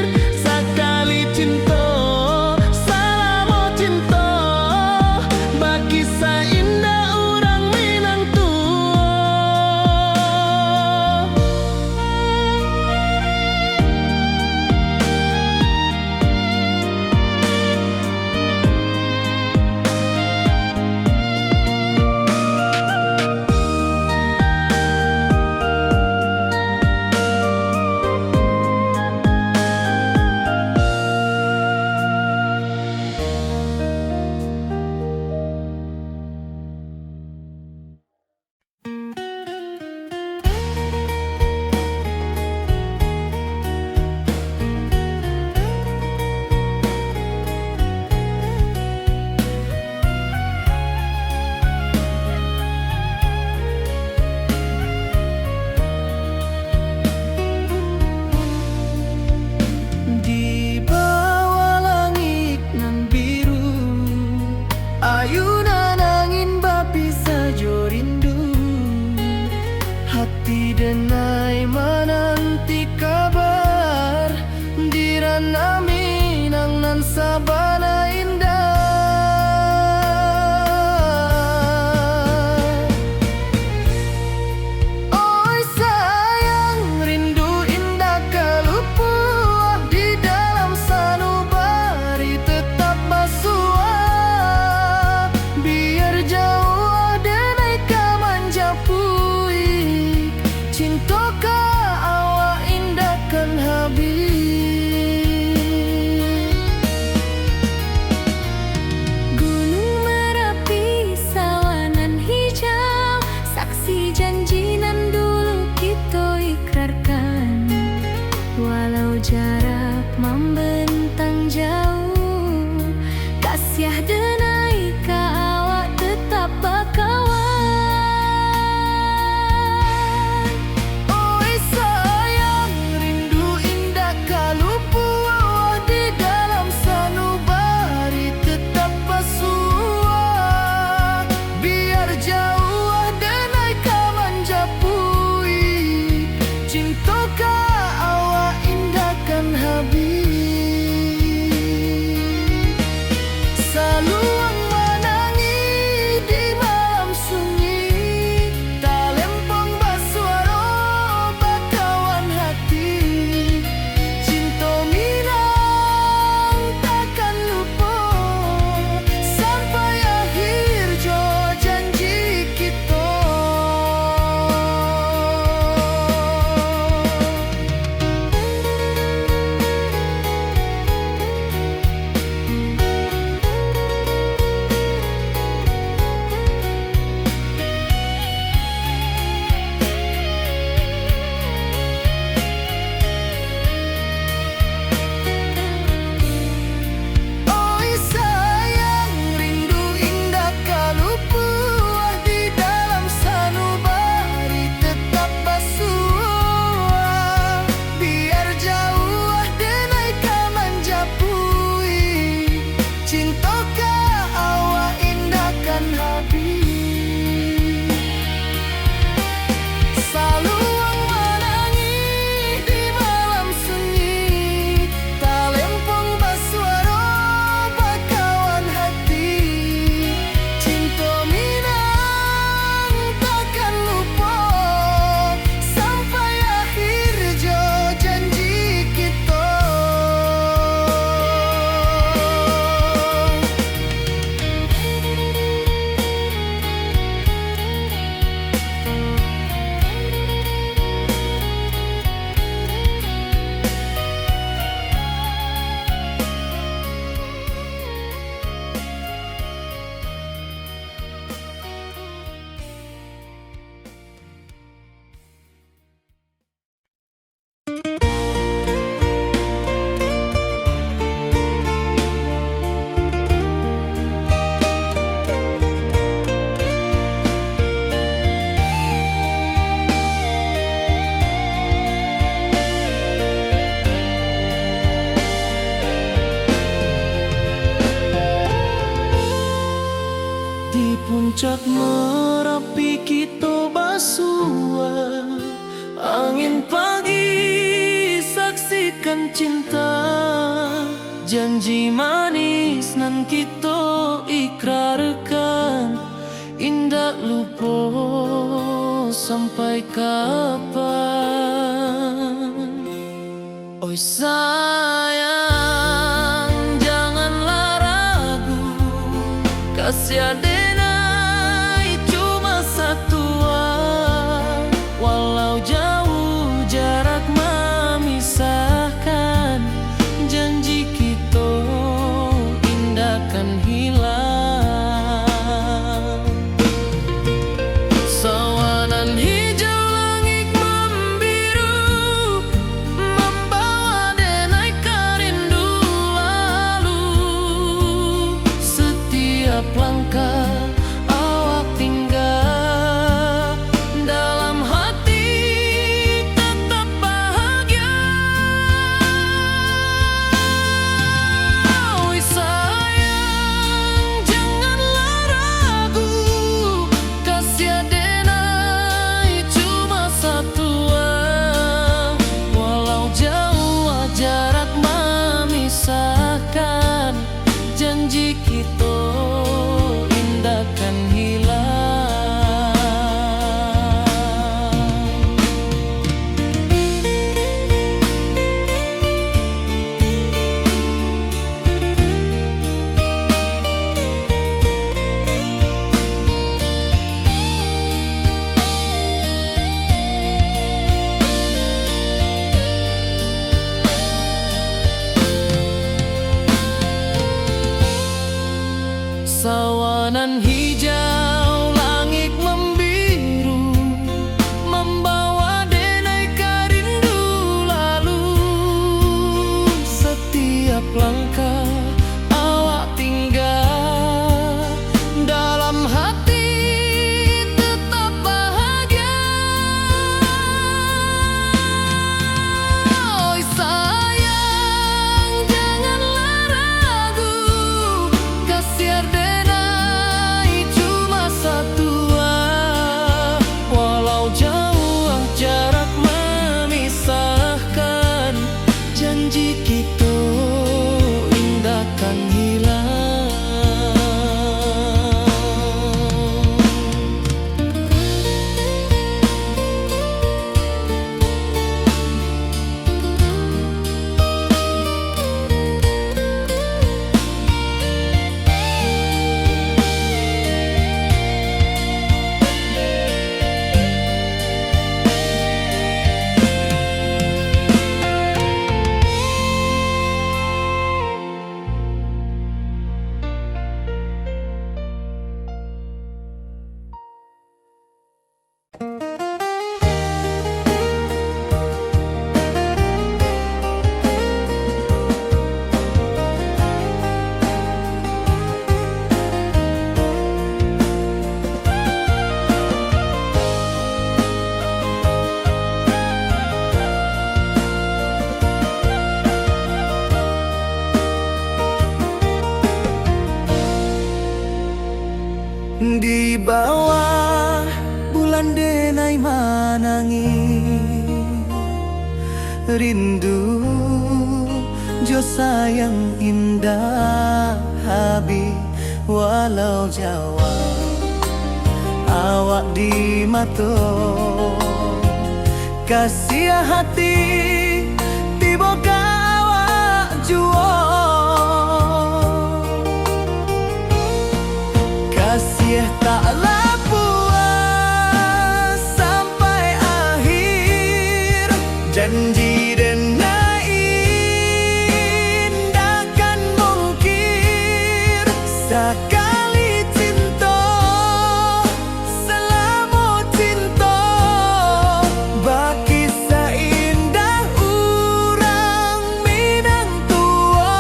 Puncak Merapi kita basua, angin pagi saksikan cinta, janji manis nan kita ikrarkan, indah lupa sampai kapan. Oi sayang, janganlah ragu, kasih adenai cuma satu, walau jauh jarak memisahkan, janji kita indahkan hilang. Sawanan hijau langit membiru, membawa denai kerindu lalu. Setiap langkah awak tinggal, dalam hati tetap bahagia. Oi sayang, janganlah ragu, kasih adenai cuma satu, walau jauh jarak memisahkan, janji kita indahkan hilang. Sawanan hijau langit membiru, membawa denai kerindu lalu. Setiap langkah awak tinggal, dalam hati tetap bahagia. Oi sayang, janganlah ragu, kasih adenai cuma satu, walau jauh jarak memisahkan, janji kita indahkan hilang. Di bawah bulan denai manangi, rindu jo sayang indah habis, walau Jawa awak di mata, kasih hati tiba awak jua. Kasih taklah puas sampai akhir, janji denai indahkan mungkir. Sekali cinta selama cinta, baki seindah urang Minang tua.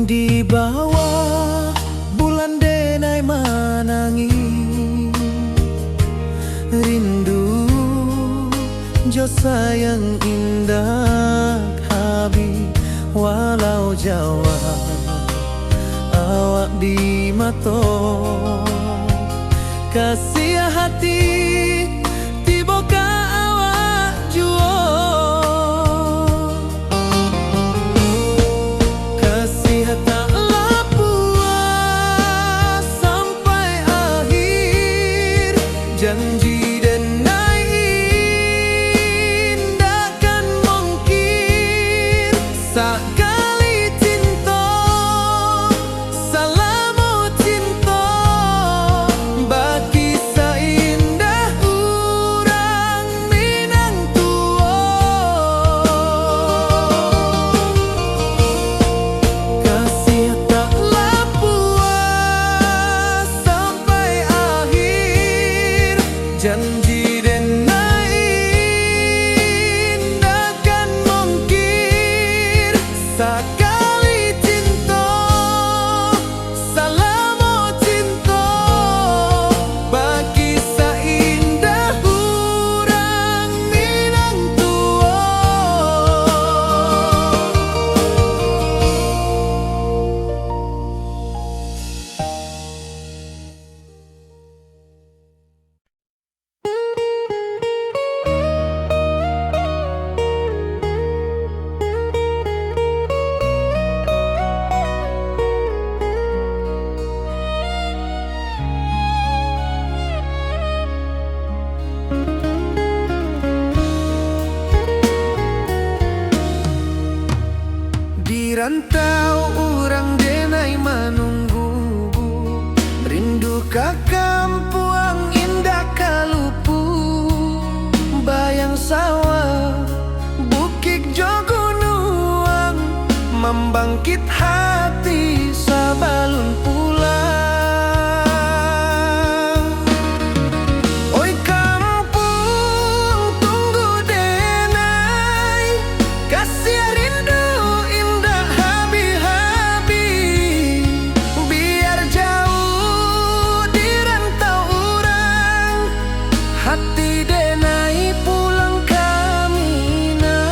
Di bawah bulan denai manangi rindu jo sayang indah habi walau Jawa awak di mato kasih hati tiboka awak juo kasih tak puas sampai akhir janji denai indakan mungkin sekali cinta salamu cinta bagi seindah urang Minang tua kasih taklah puas sampai akhir janji denai indakan mungkin sekali cinta salamu cinta bagi seindah urang Minang tua. Di rantau orang denai menunggu rindu ka kampuang indah kalupu bayang sawah bukit jo gunung membangkit hati sabalun pulang oi kampung tunggu denai kasih rindu indah habi-habi biar jauh di rantau orang hati denai pulang ke Minang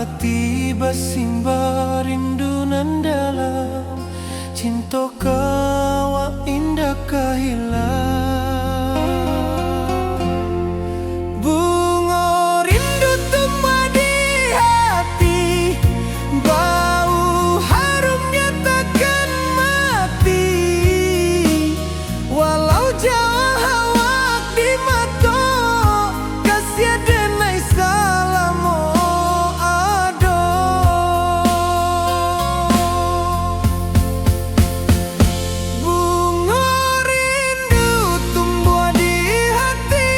hati basimba rindu nan dalam, cinta kawa indah kahilang. Bunga rindu tumbuh di hati, bau harumnya takkan mati. Walau jauh awak di mata, kasih denai salamo ado. Bunga rindu tumbuh di hati,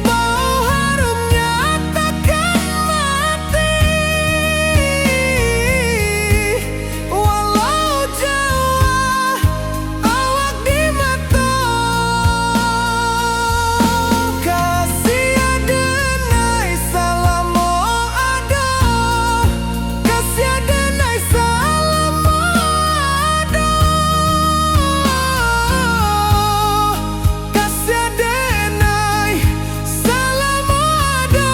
bau harumnya takkan mati. Walau jauh awak di mata, kasih denai salamo ado, kasih denai salamo ado, kasih denai salamo ado.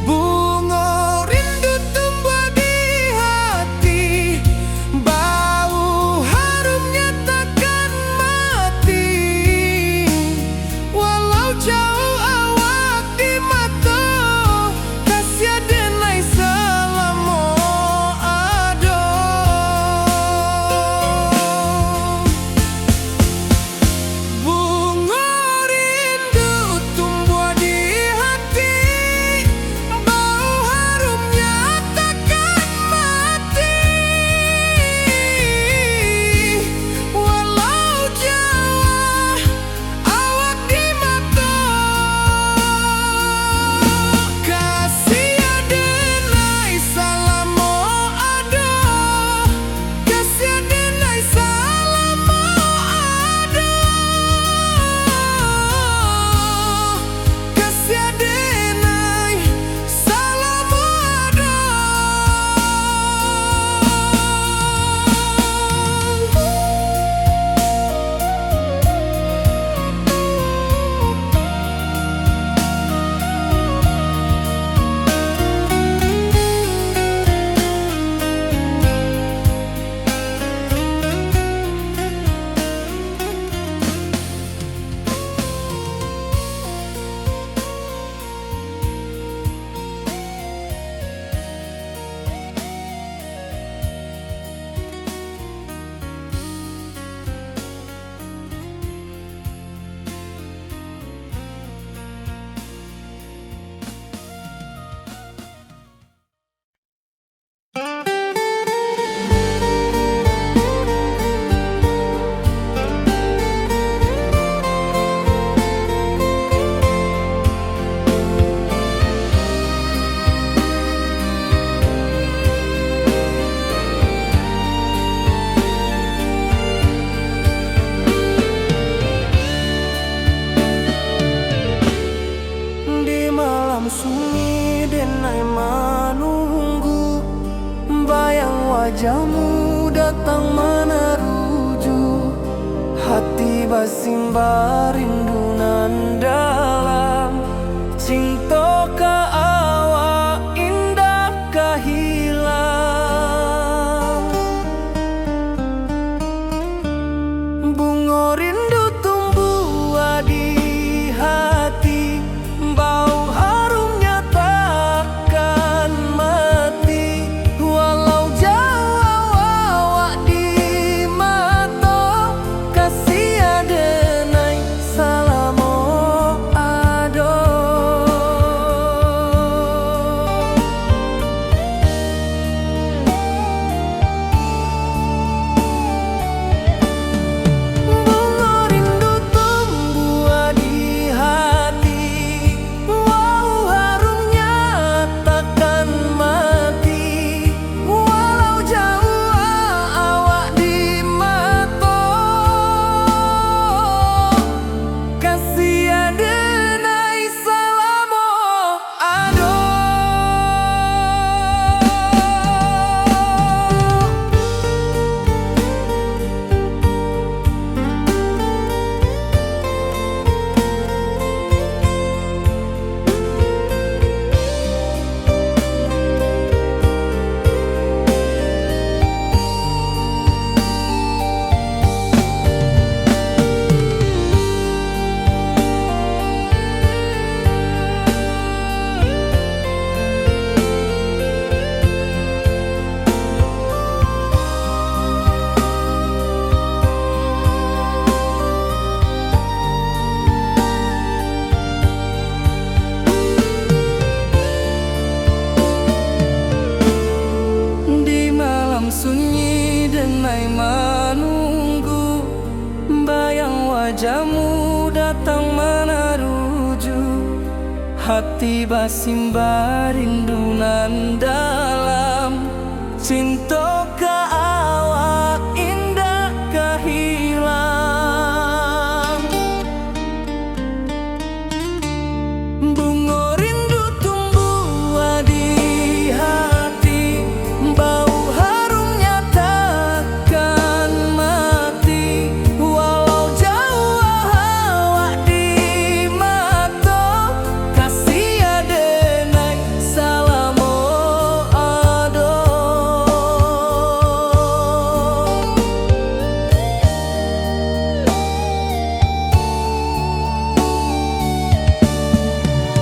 Bunga rindu tumbuh di hati, bau harumnya takkan mati. Walau jauh awak di mata, kasih denai salamo ado. Bunga rindu tumbuh di hati, bau harumnya takkan mati. Walau jauh awak di mata, kasih denai salamo ado, kasih denai salamo ado, kasih denai salamo ado. Di malam sunyi denai menunggu, bayang wajahmu datang meneruju. Hati basimba rindu nan dalam, cinta ka awak indah kahilang. Bunga rindu tumbuh di hati, bau harumnya takkan mati. Walau jauh awak di mata, kasih denai salamo ado. denai menunggu, bayang wajahmu datang meneruju. Hati basimba rindu nan dalam, cinta ka awak indah kahilang. Bunga rindu tumbuh di hati, bau harumnya takkan mati. Walau jauh awak di mata, kasih adenai salamo ado.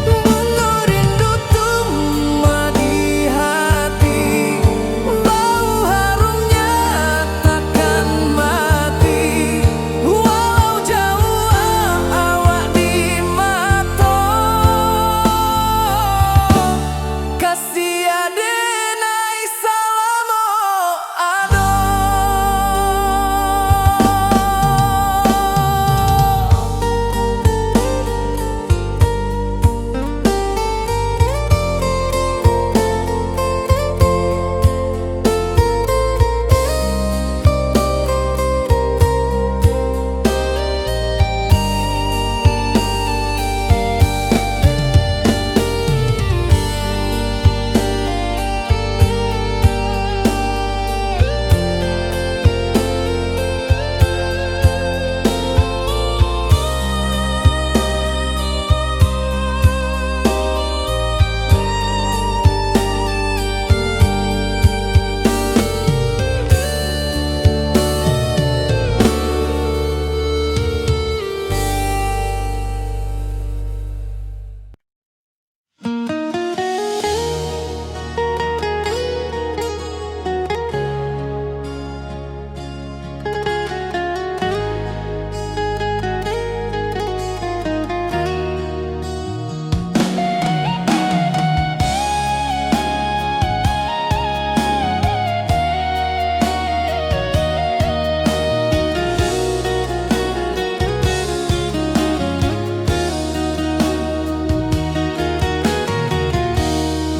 Bunga rindu tumbuh di hati, bau harumnya takkan mati. Walau jauh awak di mata, kasih adenai salamo ado.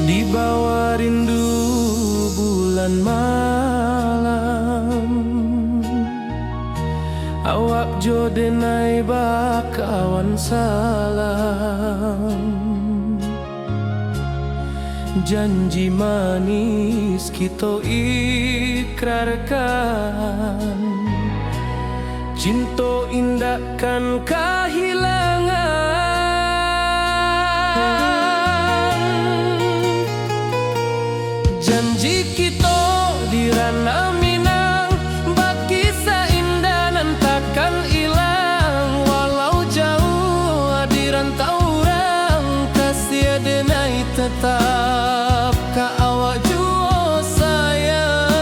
Di bawah rindu bulan malam, awak jo denai bakawan salam. Janji manis kita ikrarkan, cinta indahkan kehilangan. Janji kita di ranah Minang, baki seindah nan takkan hilang. Walau jauh di rantau orang, kasih adenai tetap ka awak jua sayang.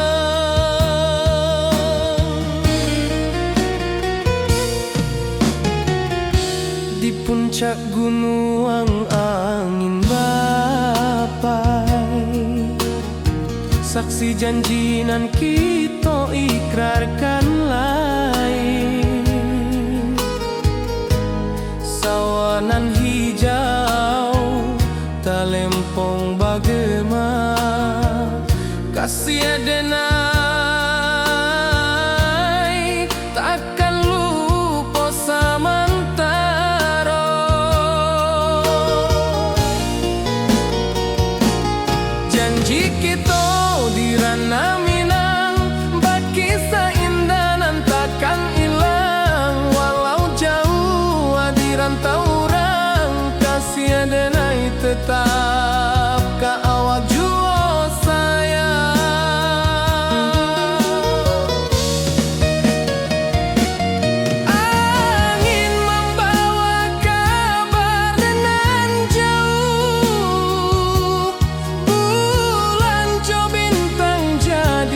Di puncak gunung angin bapai, saksi janji nan kita ikrarkan lain. Sawanan hijau talempong bagema, kasih adenai takkan lupa samantara. Janji kita di ranah Minang, baki seindah nan takkan hilang. Walau jauh di rantau orang, kasih adenai tetap ka awak jua sayang. Angin membawa kabar nan jauh, bulan jo bintang jadi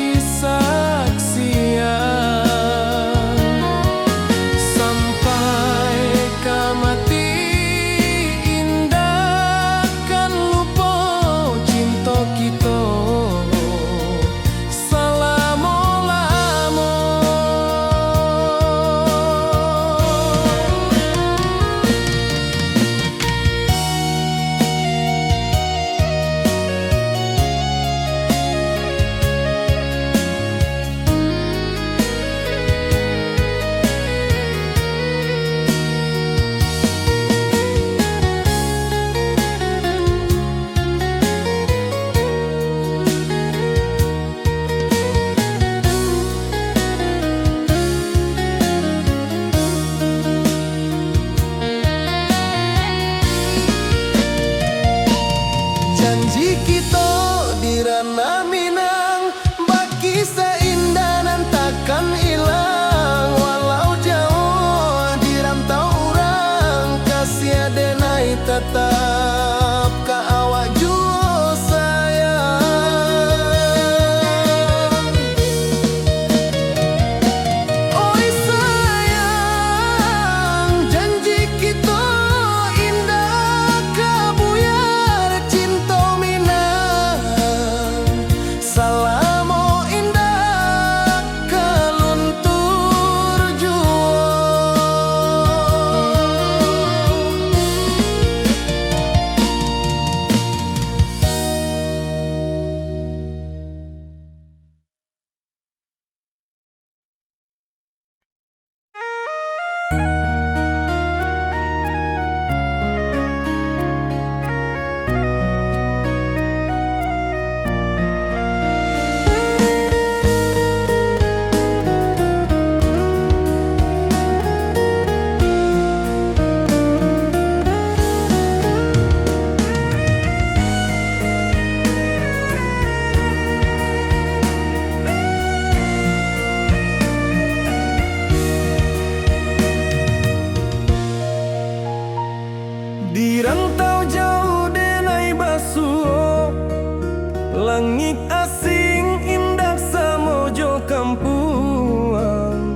langit asing indah samojo kampuang.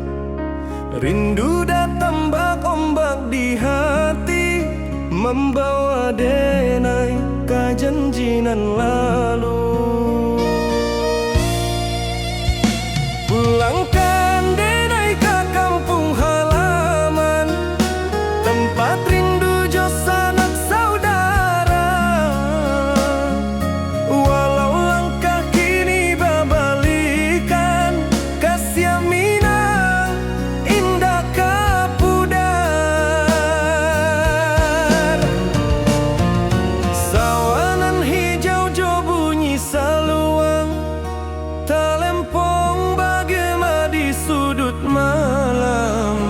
Rindu datang ombak di hati, membawa denai kajanjinan lalu. Pulangkan denai ke kampung halaman, tempat rindu jo sanak saudara. Walau langkah kini babalikan, kasih Minang indah kapudar. Sawanan hijau jo bunyi saluang, talempong bagema di sudut malam.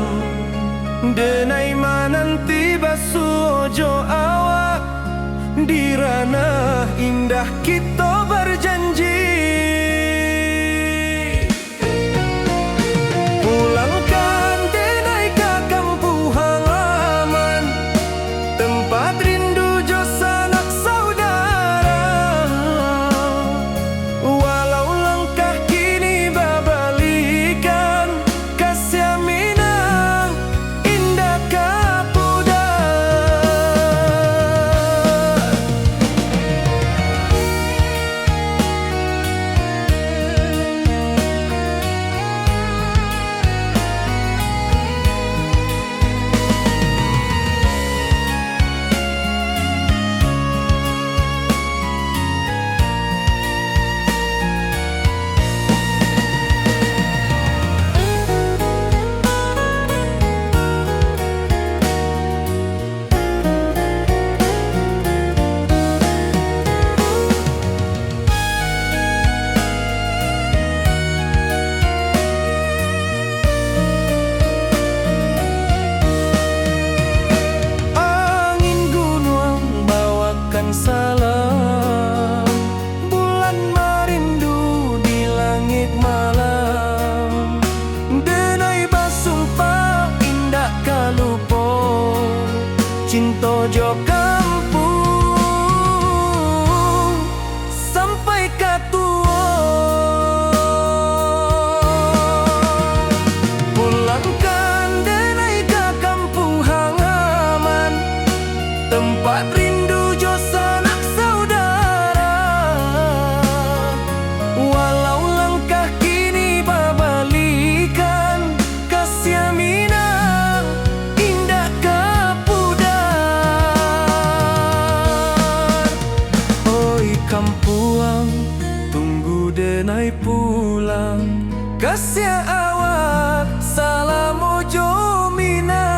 Denai mananti basuojo awak, di ranah indah kita berjanji. Pulangkan denai ke kampung halaman, tempat rindu jo sanak saudara. Walau langkah kini babalikan, kasih Minang indah kapudar. Angin gunung bawakan salam, bulan merindu di langit malam. Denai basumpah indah kalupo, cinta jo kampung sampai katua. Pulangkan denai ke kampung halaman, tempat rindu jo sanak saudara. Walau langkah kini babalikan, kasih Minang indah kapudar. Oi kampuang, tunggu denai pulang, kasih awak salam ojo Minang.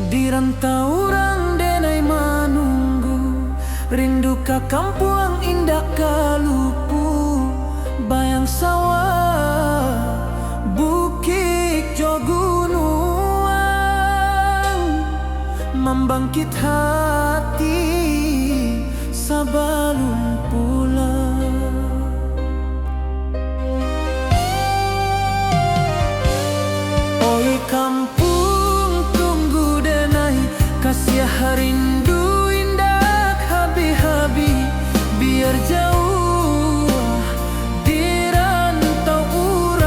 Di rantau orang denai manunggu, rindu ka kampuang indah kalupu. Bayang sawah, bukit jo gunung, membangkit hati sabalun pulang. Oi kampung tunggu denai, kasih rindu indah habi-habi. Biar jauh di rantau urang,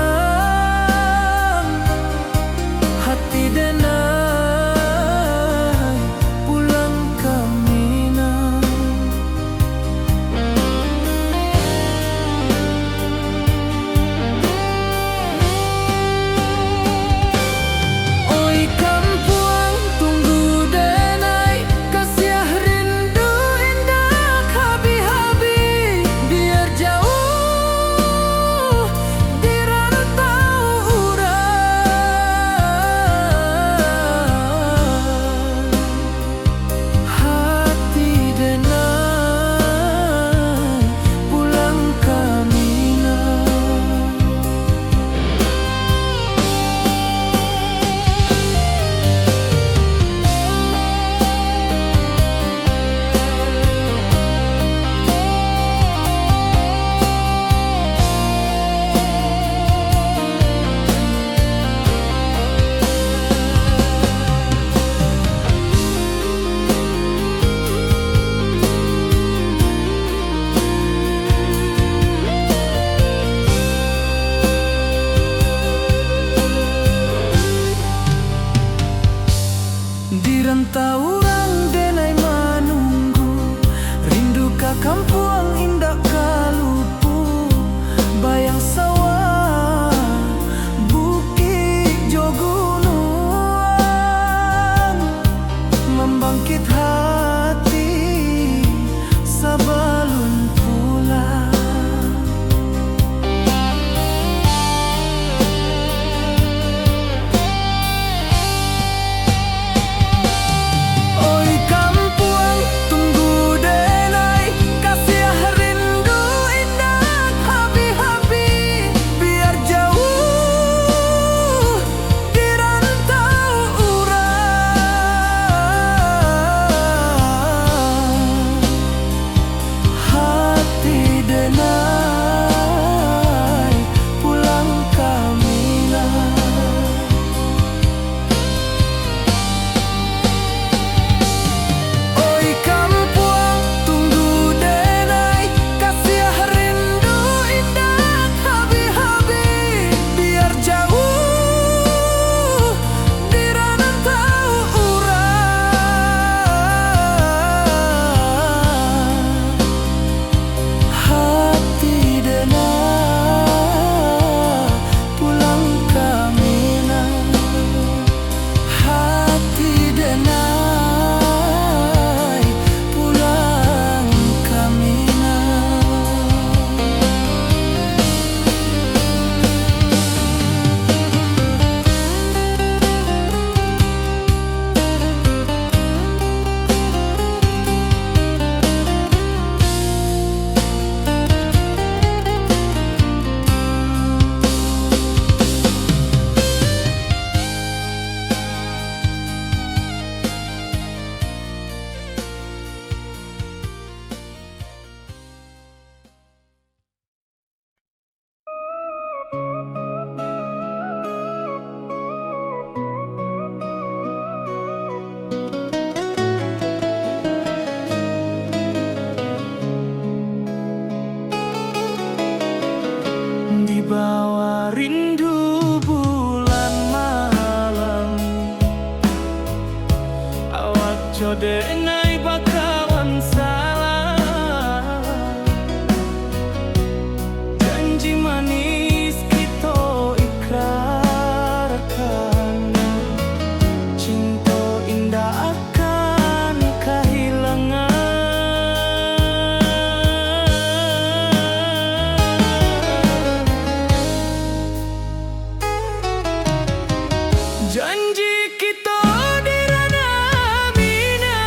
Janji kita di ranah Minang,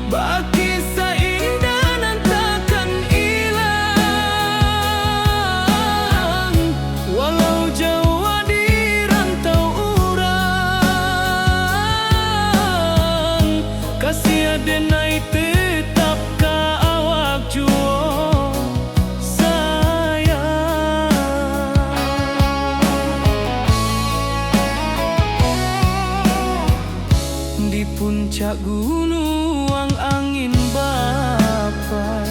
baki seindah nan takkan hilang. Walau jauh di rantau urang, kasih adenai tetap ka awak juo sayang. Di puncak gunung angin bapai,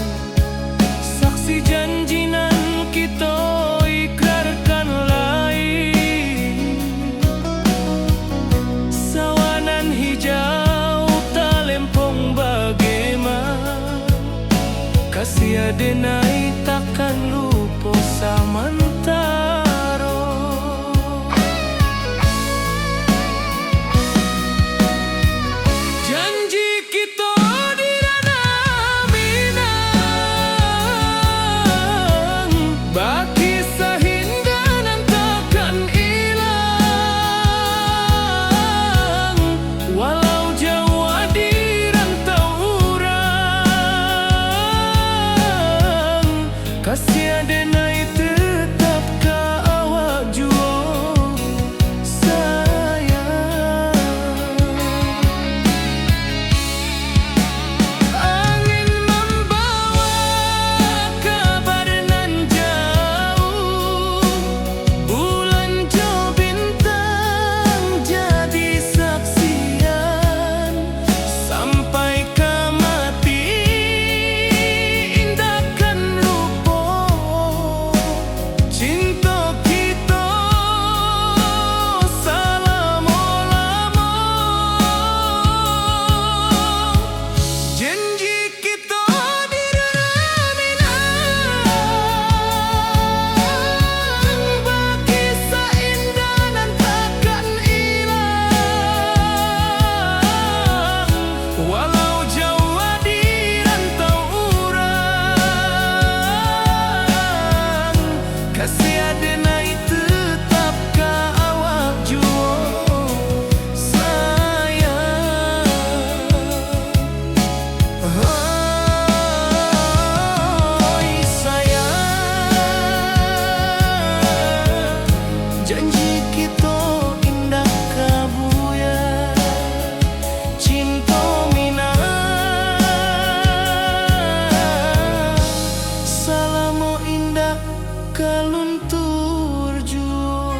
saksi janji nan kita ikrarkan lain. Sawanan hijau talempong bagaimana, kasih adenai takkan lupa samantaro. Janji kita di ranah Minang, baki seindah nan takkan hilang. Walau jauh di rantau urang, kasih adenai tetap ka awak juo sayang. Angin membawa kabar nan jauh, bulan jo bintang jadi saksian. Sampai ke mati indahkan lupa cinta kita selama-lama. Janji kita di ranah Minang, baki seindah nan takkan hilang. Walau jauh di rantau urang, kasih adenai tetap ka awak juo sayang. Oi sayang, janji kita indah kabuya, cinta Minang salamo indah kaluntur juo.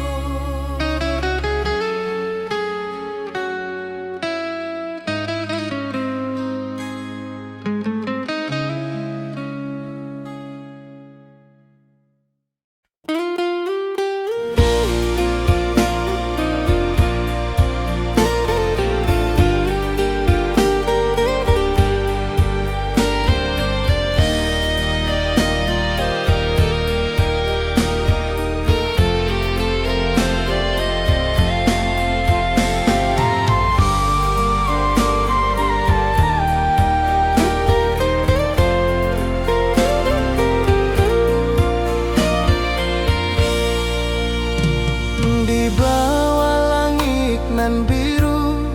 Di bawah langit nan biru,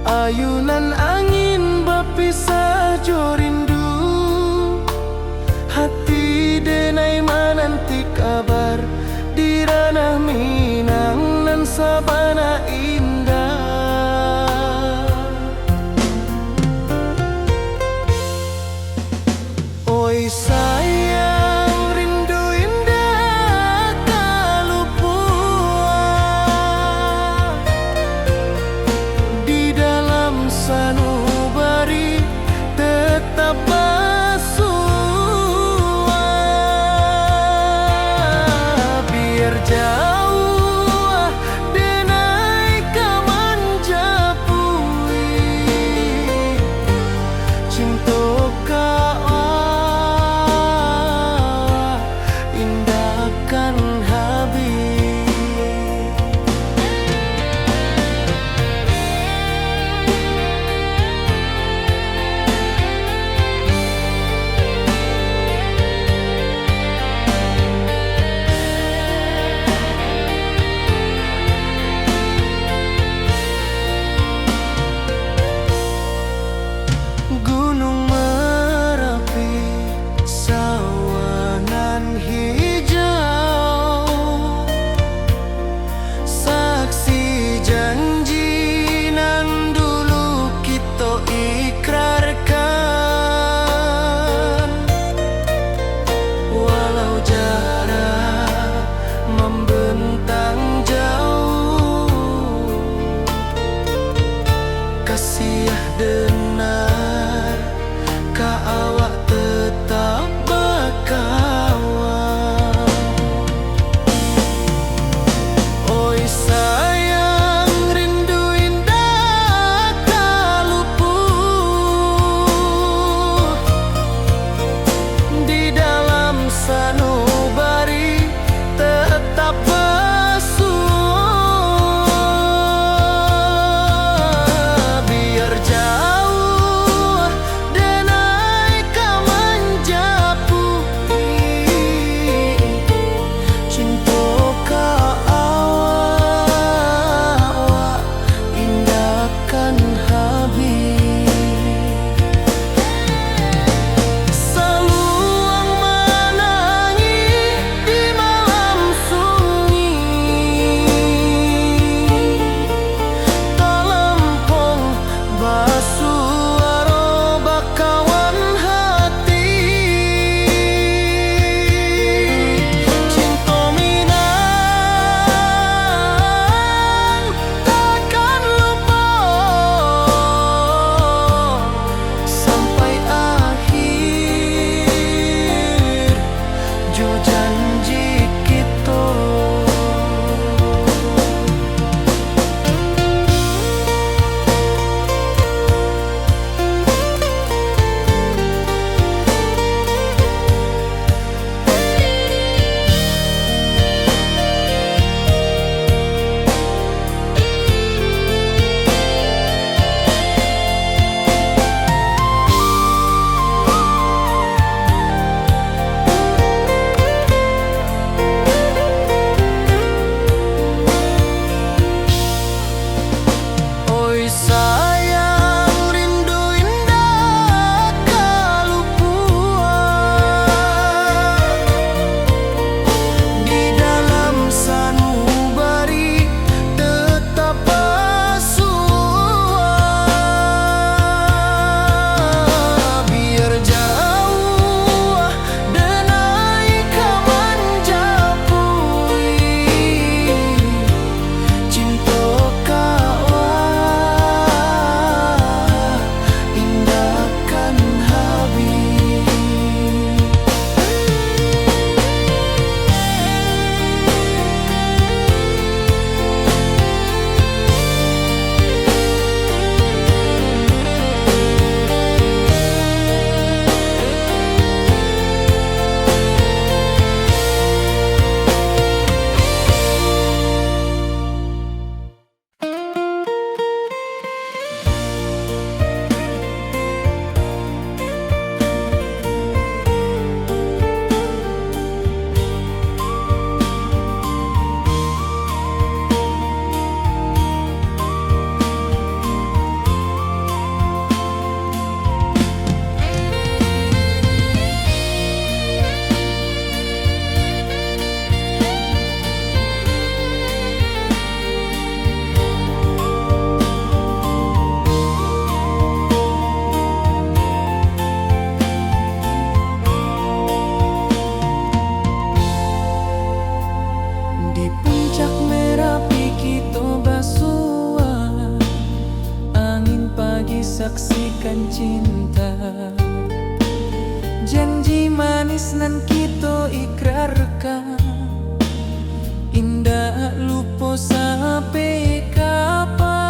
ayunan angin berpisah jo rindu. Hati denai menanti kabar di ranah Minang nan sabana indah. Oi sayang, rindu indah kalupua di dalam sanubari tetap bersua. Biar jauh denai kaman japui, cinta ka indahkan habis. akan cinta. Janji manis nan kita ikrarkan, indah lupa sampai kapan.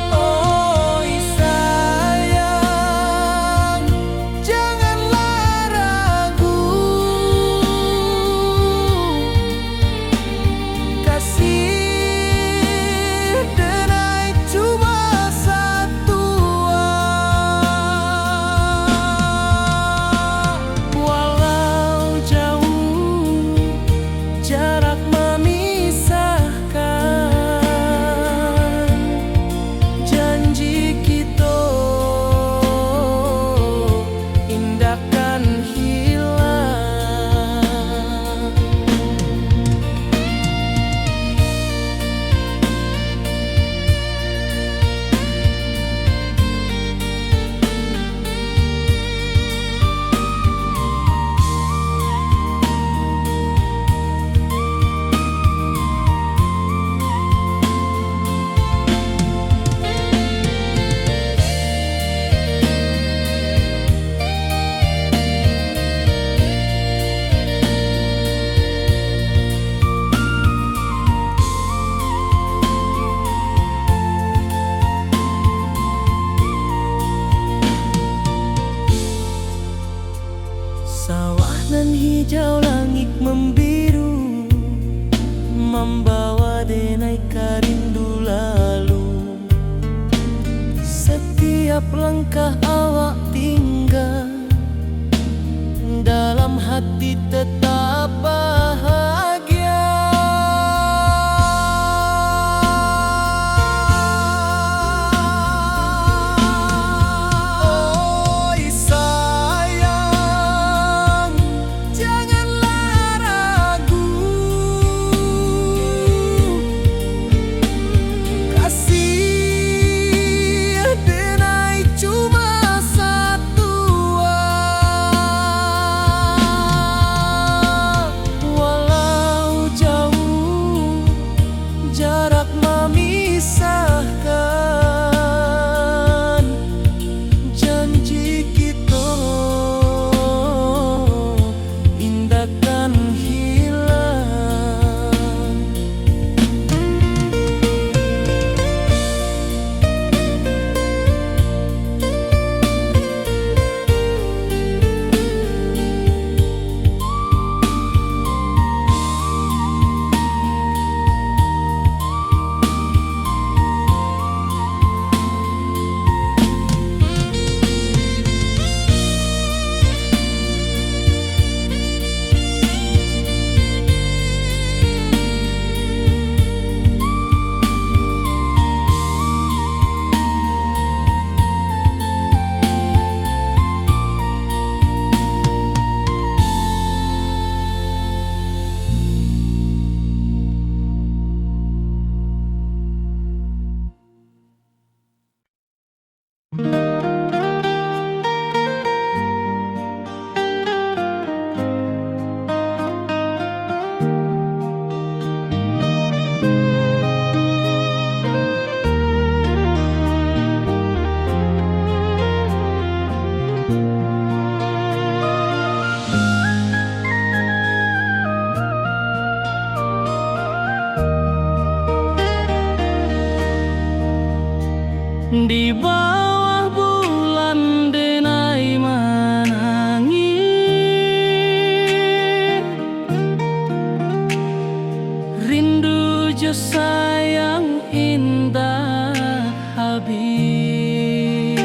Oh sayang, janganlah ragu, kasih denai cuma satu. Walau jauh jarak memisahkan, janji kita indahkan hilang. Sawah nan hijau, langit membiru, membawa denai rindu lalu. Setiap langkah awak tinggal, dalam hati tetap bahagia. Oh sayang, janganlah ragu, kasih denai cuma satu. Walau jauh jarak memisahkan, janji kita indahkan hilang. Di bawah bulan denai menangis, rindu jo sayang indah habis.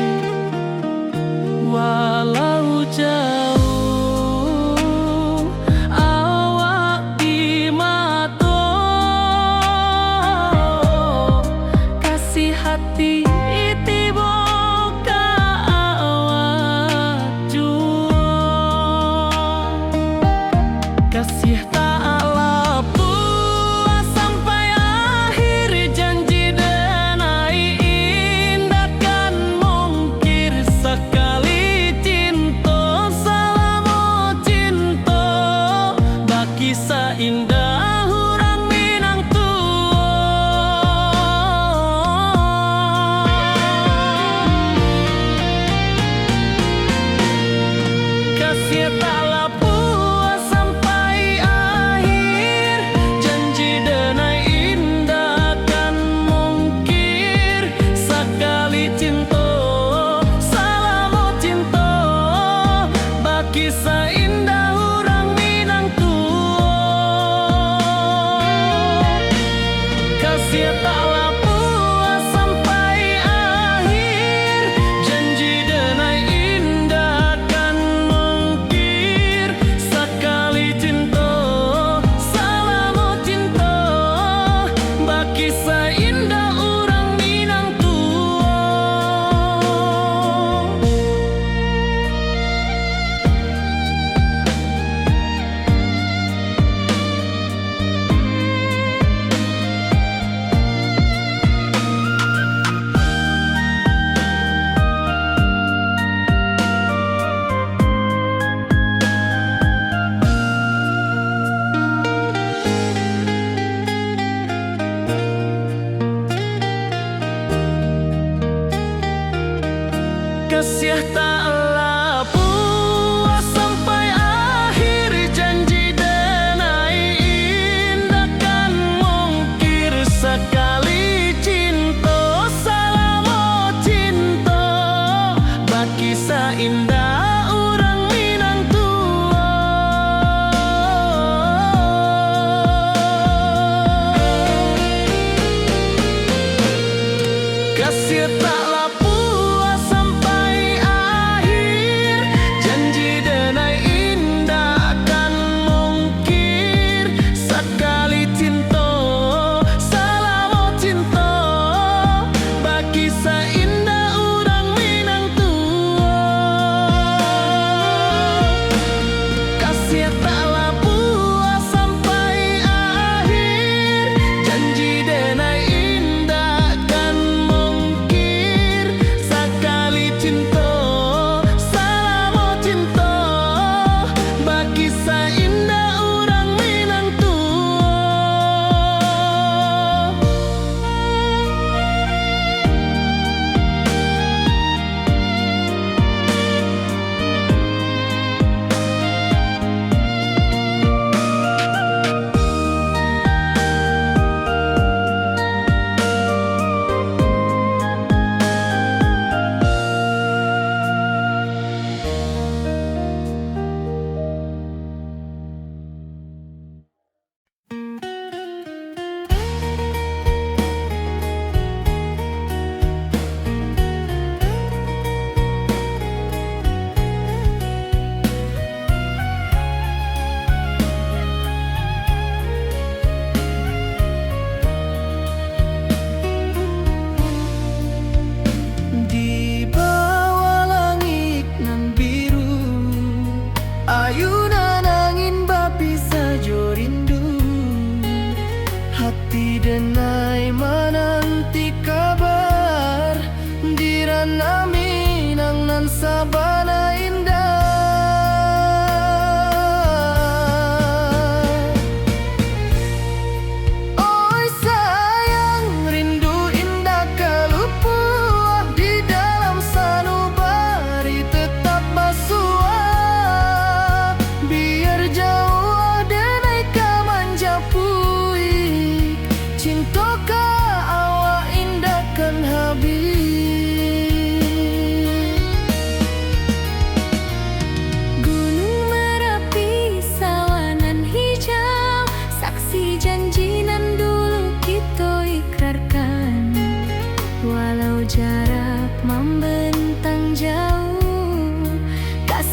Walau jauh awak di mata, kasih hati kasih tak puas sampai akhir, janji denai indahkan mungkir sekali cinta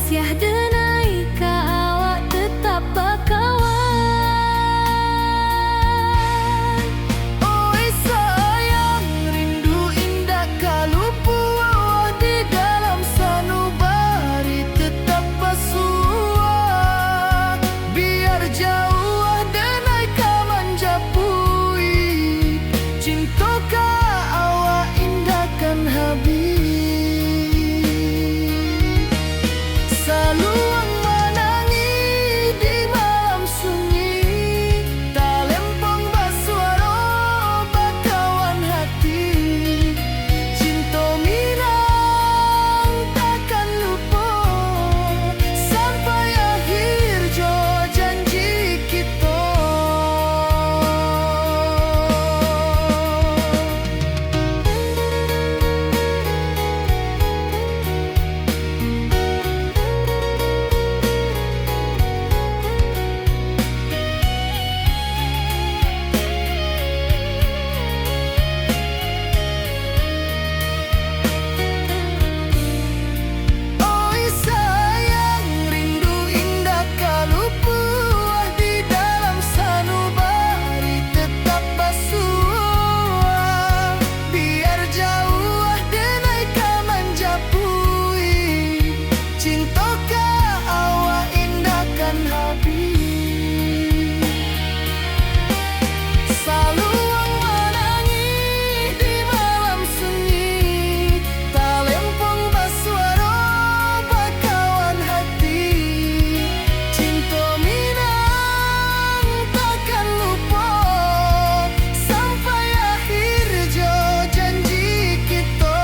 Kasiah denai ka awak tetap bakawan. Oi sayang, rindu indah kalupu awak di dalam sanubari tetap bersua. Biar jauh denai ka manjapui, cinta ka awak indahkan habis. Saluang menangi di malam sunyi, talempong basuara bakawan hati. Cinta minang takkan lupa sampai akhir jo janji kita. Oi sayang, rindu indah kalupu di dalam sanubari tetap bersua. Biar jauh denai ka manjapui, cinta ka awak indahkan habis. Saluang menangi di malam sunyi, talempong basuara bakawan hati. Cinta minang takkan lupa sampai akhir jo janji kita.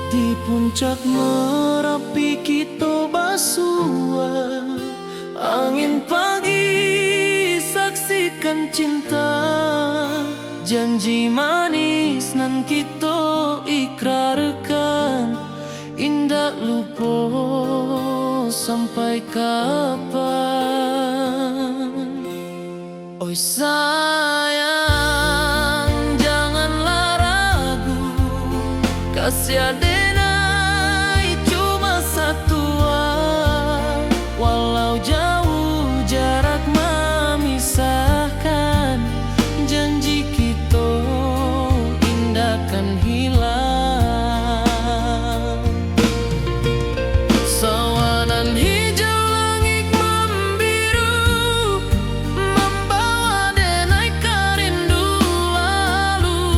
Di puncak Merapi kita bersua, angin pagi saksikan cinta. Janji manis nan kita ikrarkan, indah lupa sampai kapan. Oi sayang, janganlah ragu, kasih denai cuma satu. Walau jauh jarak memisahkan, janji kita indahkan hilang. Sawanan hijau langit membiru, membawa denai karindu lalu.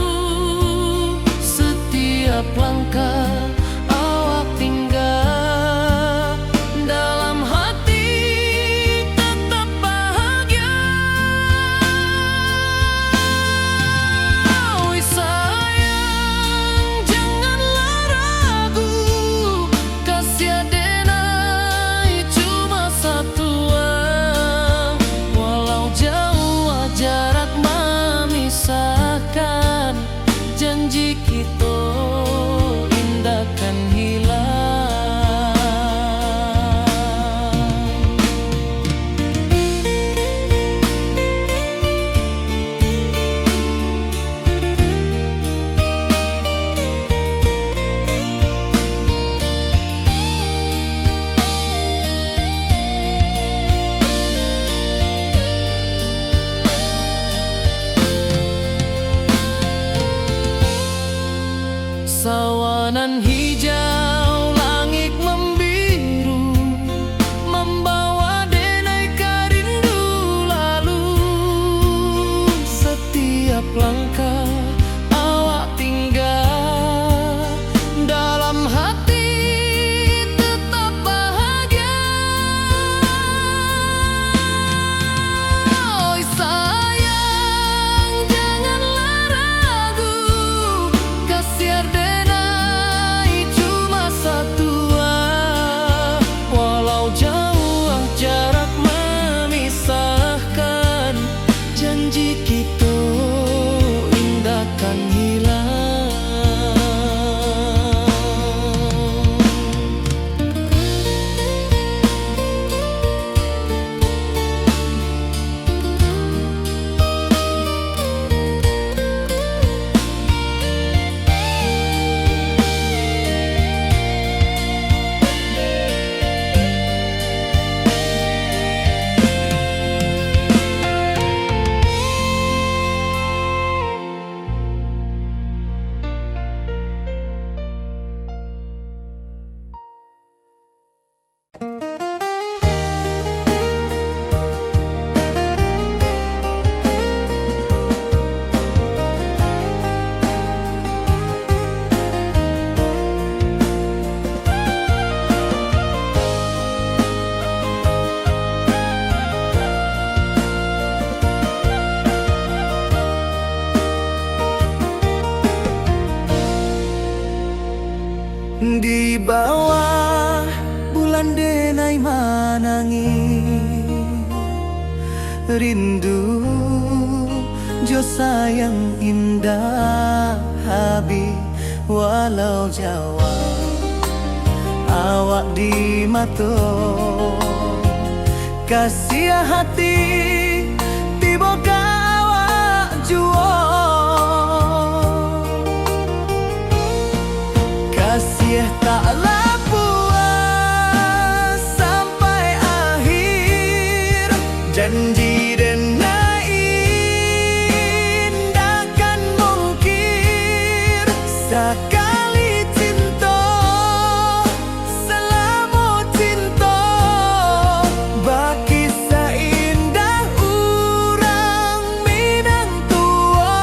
Setiap langkah awak tinggal, dalam hati tetap bahagia. Oi sayang, janganlah ragu, kasih denai cuma satu. Walau jauh jarak memisahkan, janji kita indahkan hilang. Sawanan hijau langit membiru, membawa denai karindu lalu. Setiap langkah awak tinggal, Di bawah bulan denai manangi rindu jo sayang indah habi walau Jawa awak di mato kasih hati tiba ka awak juo kasih taklah puas sampai akhir janji denai indakan mungkir sekali cinta selama cinta baki seindah urang Minang tua.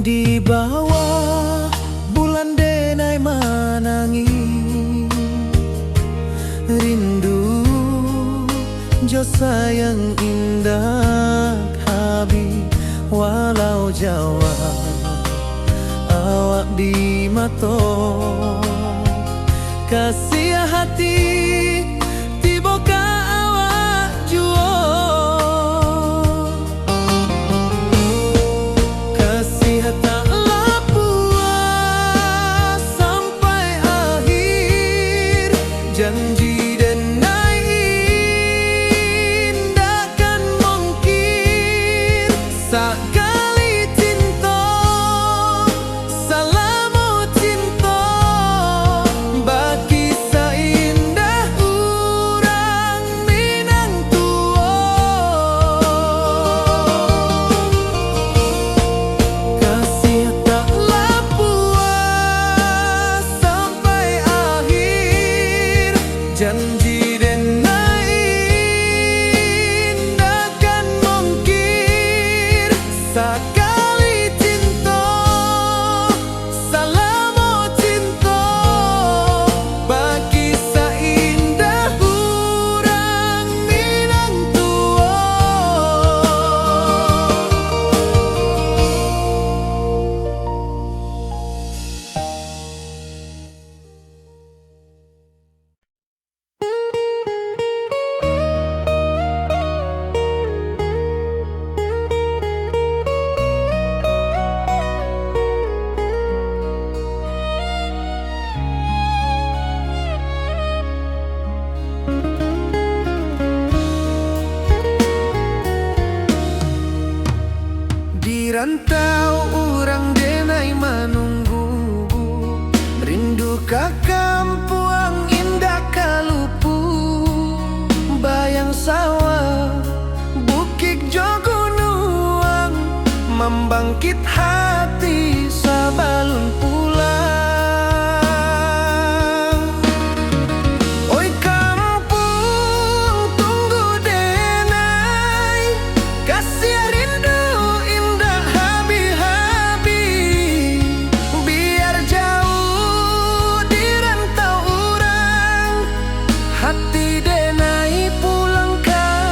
Di bawah bulan denai manangi rindu jo sayang indah habi walau Jawa awak di mato kasih hati tiba ka awak juo kasih taklah puas sampai akhir janji denai indakan mungkir sekali cinta selama cinta baki seindah urang Minang tua kasih taklah puas sampai akhir janji denai indakan mungkir sekali cinta selama cinta baki seindah urang Minang tua. Di rantau orang denai menunggu rindu ka kampuang indah kalupu bayang sawah bukit jo gunung membangkit hati sabalun pulang. Oi kampung tunggu denai kasih rindu indah habi-habi biar jauh di rantau orang hati denai pulang ka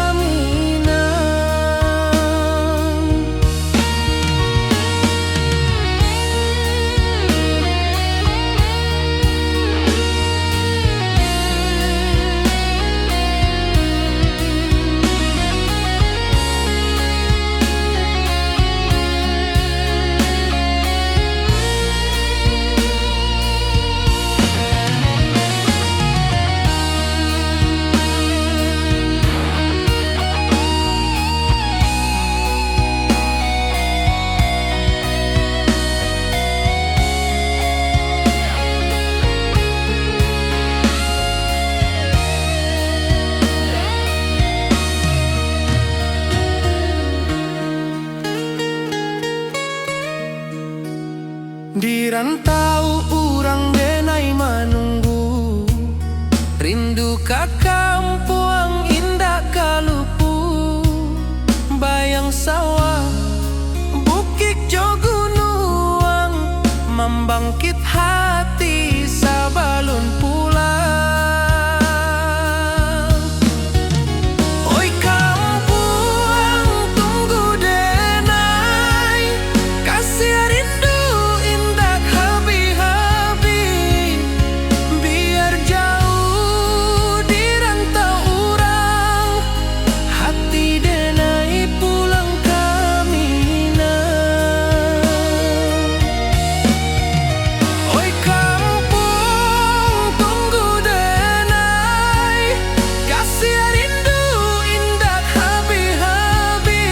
Di rantau urang denai manunggu, rindu ka kampung indah kalupu. Bayang sawah, bukit jo gunung, membangkit hati sabalun pulang. Oi kampung tunggu denai, kasih rindu indah habi-habi. Biar jauh di rantau urang, hati denai pulang kamina. Oi kampung tunggu denai, kasih rindu indah habi-habi.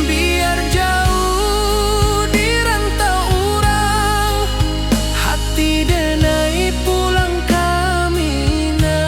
Biar jauh di rantau urang, hati denai pulang kamina.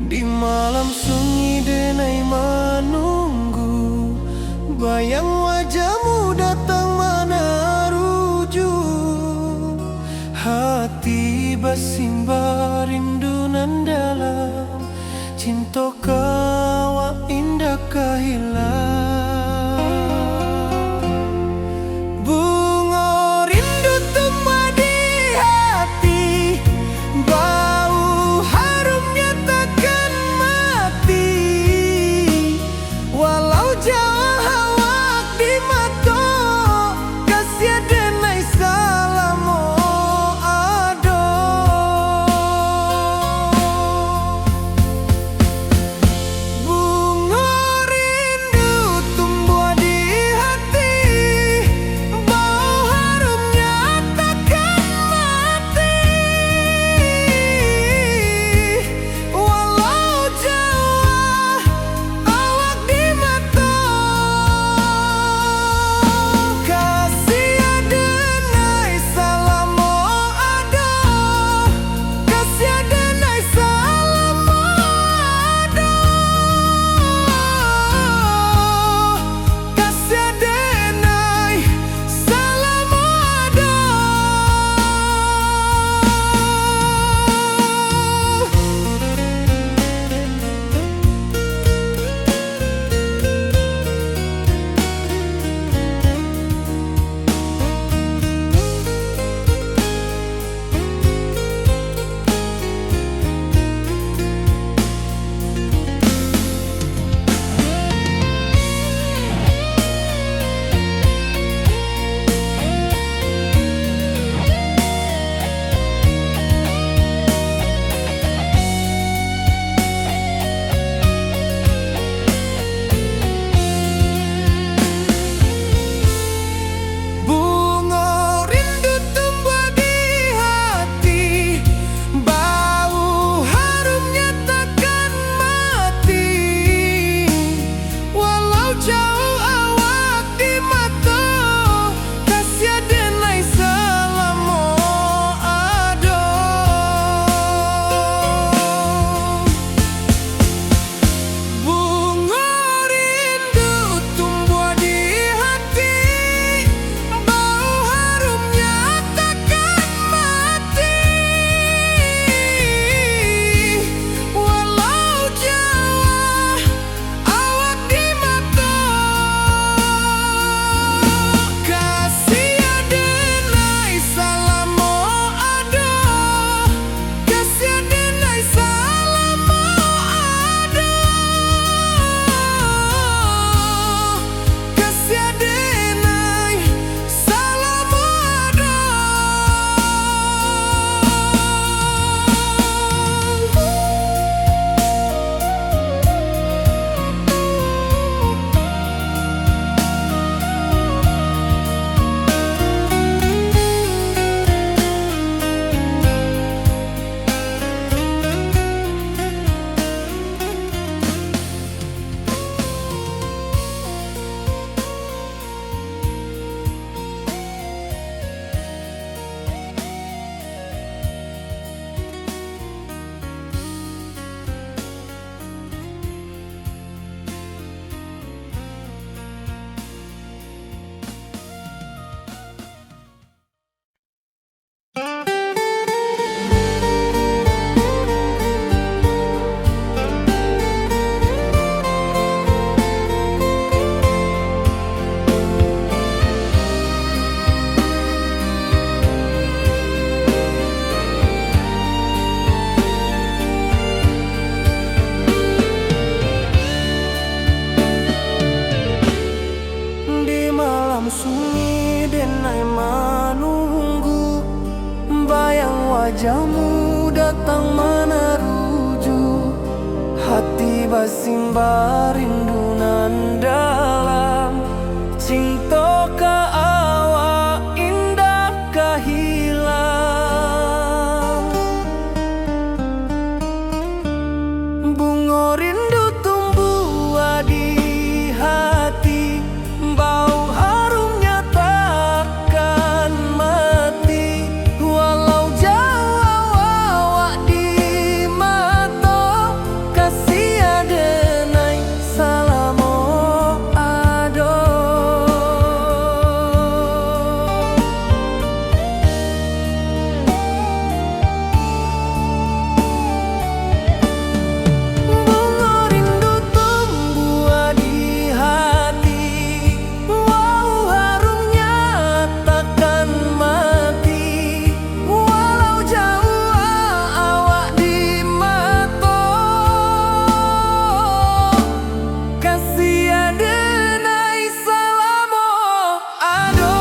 Di malam sunyi denai menunggu, bayang wajahmu datang meneruju. Hati bersimba rindu nan dalam, cinta kawa indah kahilang. Bunga rindu tumbuh di hati, bau harumnya takkan mati. Walau jauh awak di mata, kasih denai salamo ado. basimba rindu nan dalam cinta ka awak indah kahilang. Bunga rindu tumbuh di hati, bau harumnya takkan mati. Walau jauh awak di mata, kasih adenai salamo ado. Bunga rindu tumbuh di hati, bau harumnya takkan mati. Walau jauh awak di mata, kasih adenai salamo ado.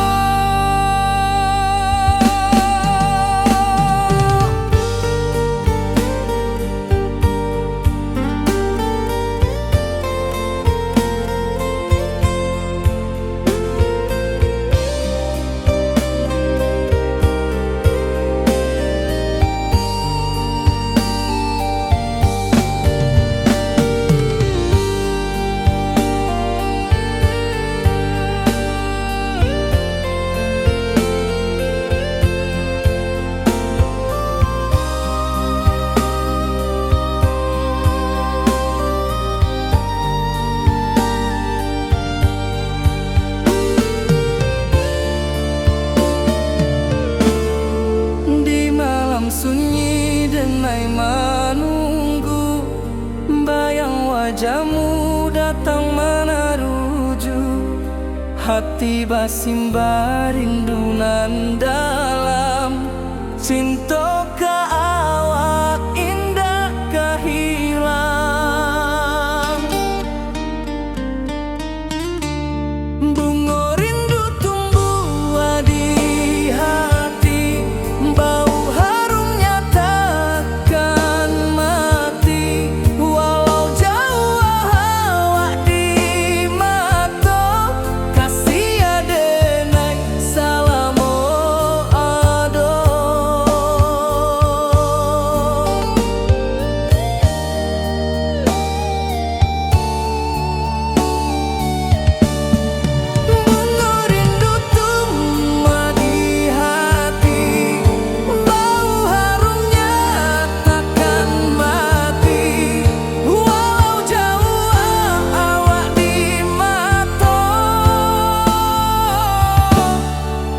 Di malam sunyi denai menunggu, bayang wajahmu datang meneruju. Hati basimba rindu nan dalam cinta ka awak indah kahilang. Bunga rindu tumbuh di hati, bau harumnya takkan mati. Walau jauh awak di mata, kasih adenai salamo ado. Bunga rindu tumbuh di hati, bau harumnya takkan mati. Walau jauh awak di mata,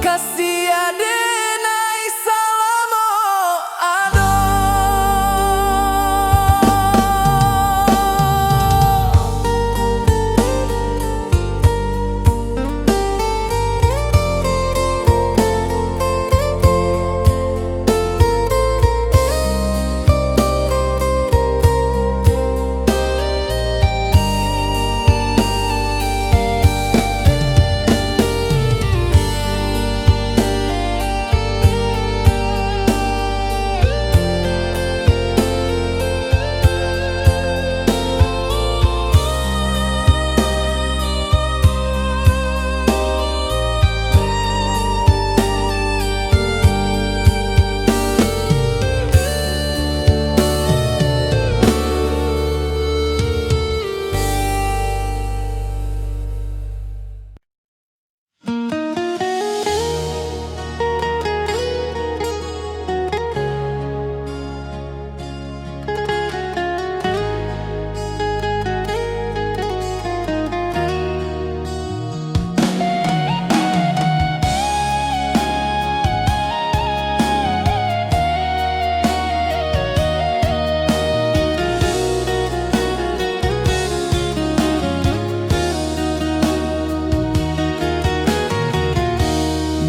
kasih adenai salamo ado.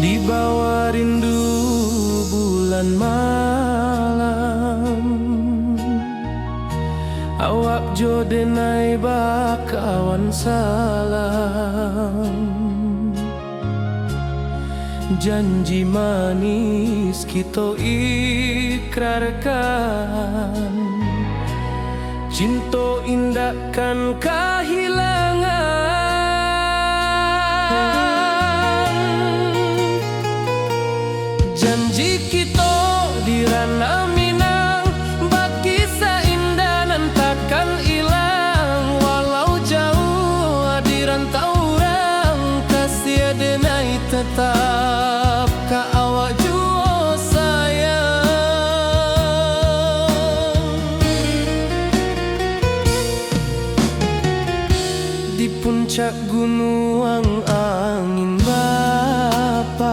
Di bawah rindu bulan malam, awak jo denai bakawan salam. Janji manis kita ikrarkan, Cinta indah kan kehilangan. Janji kita di ranah Minang, bakisah indah nan takkan hilang. Walau jauh di rantau orang, kasih denai tetap ka awak jua sayang. Di puncak gunung angin bapai,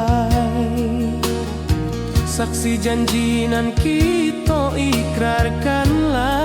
saksi janji nan kita ikrarkanlah.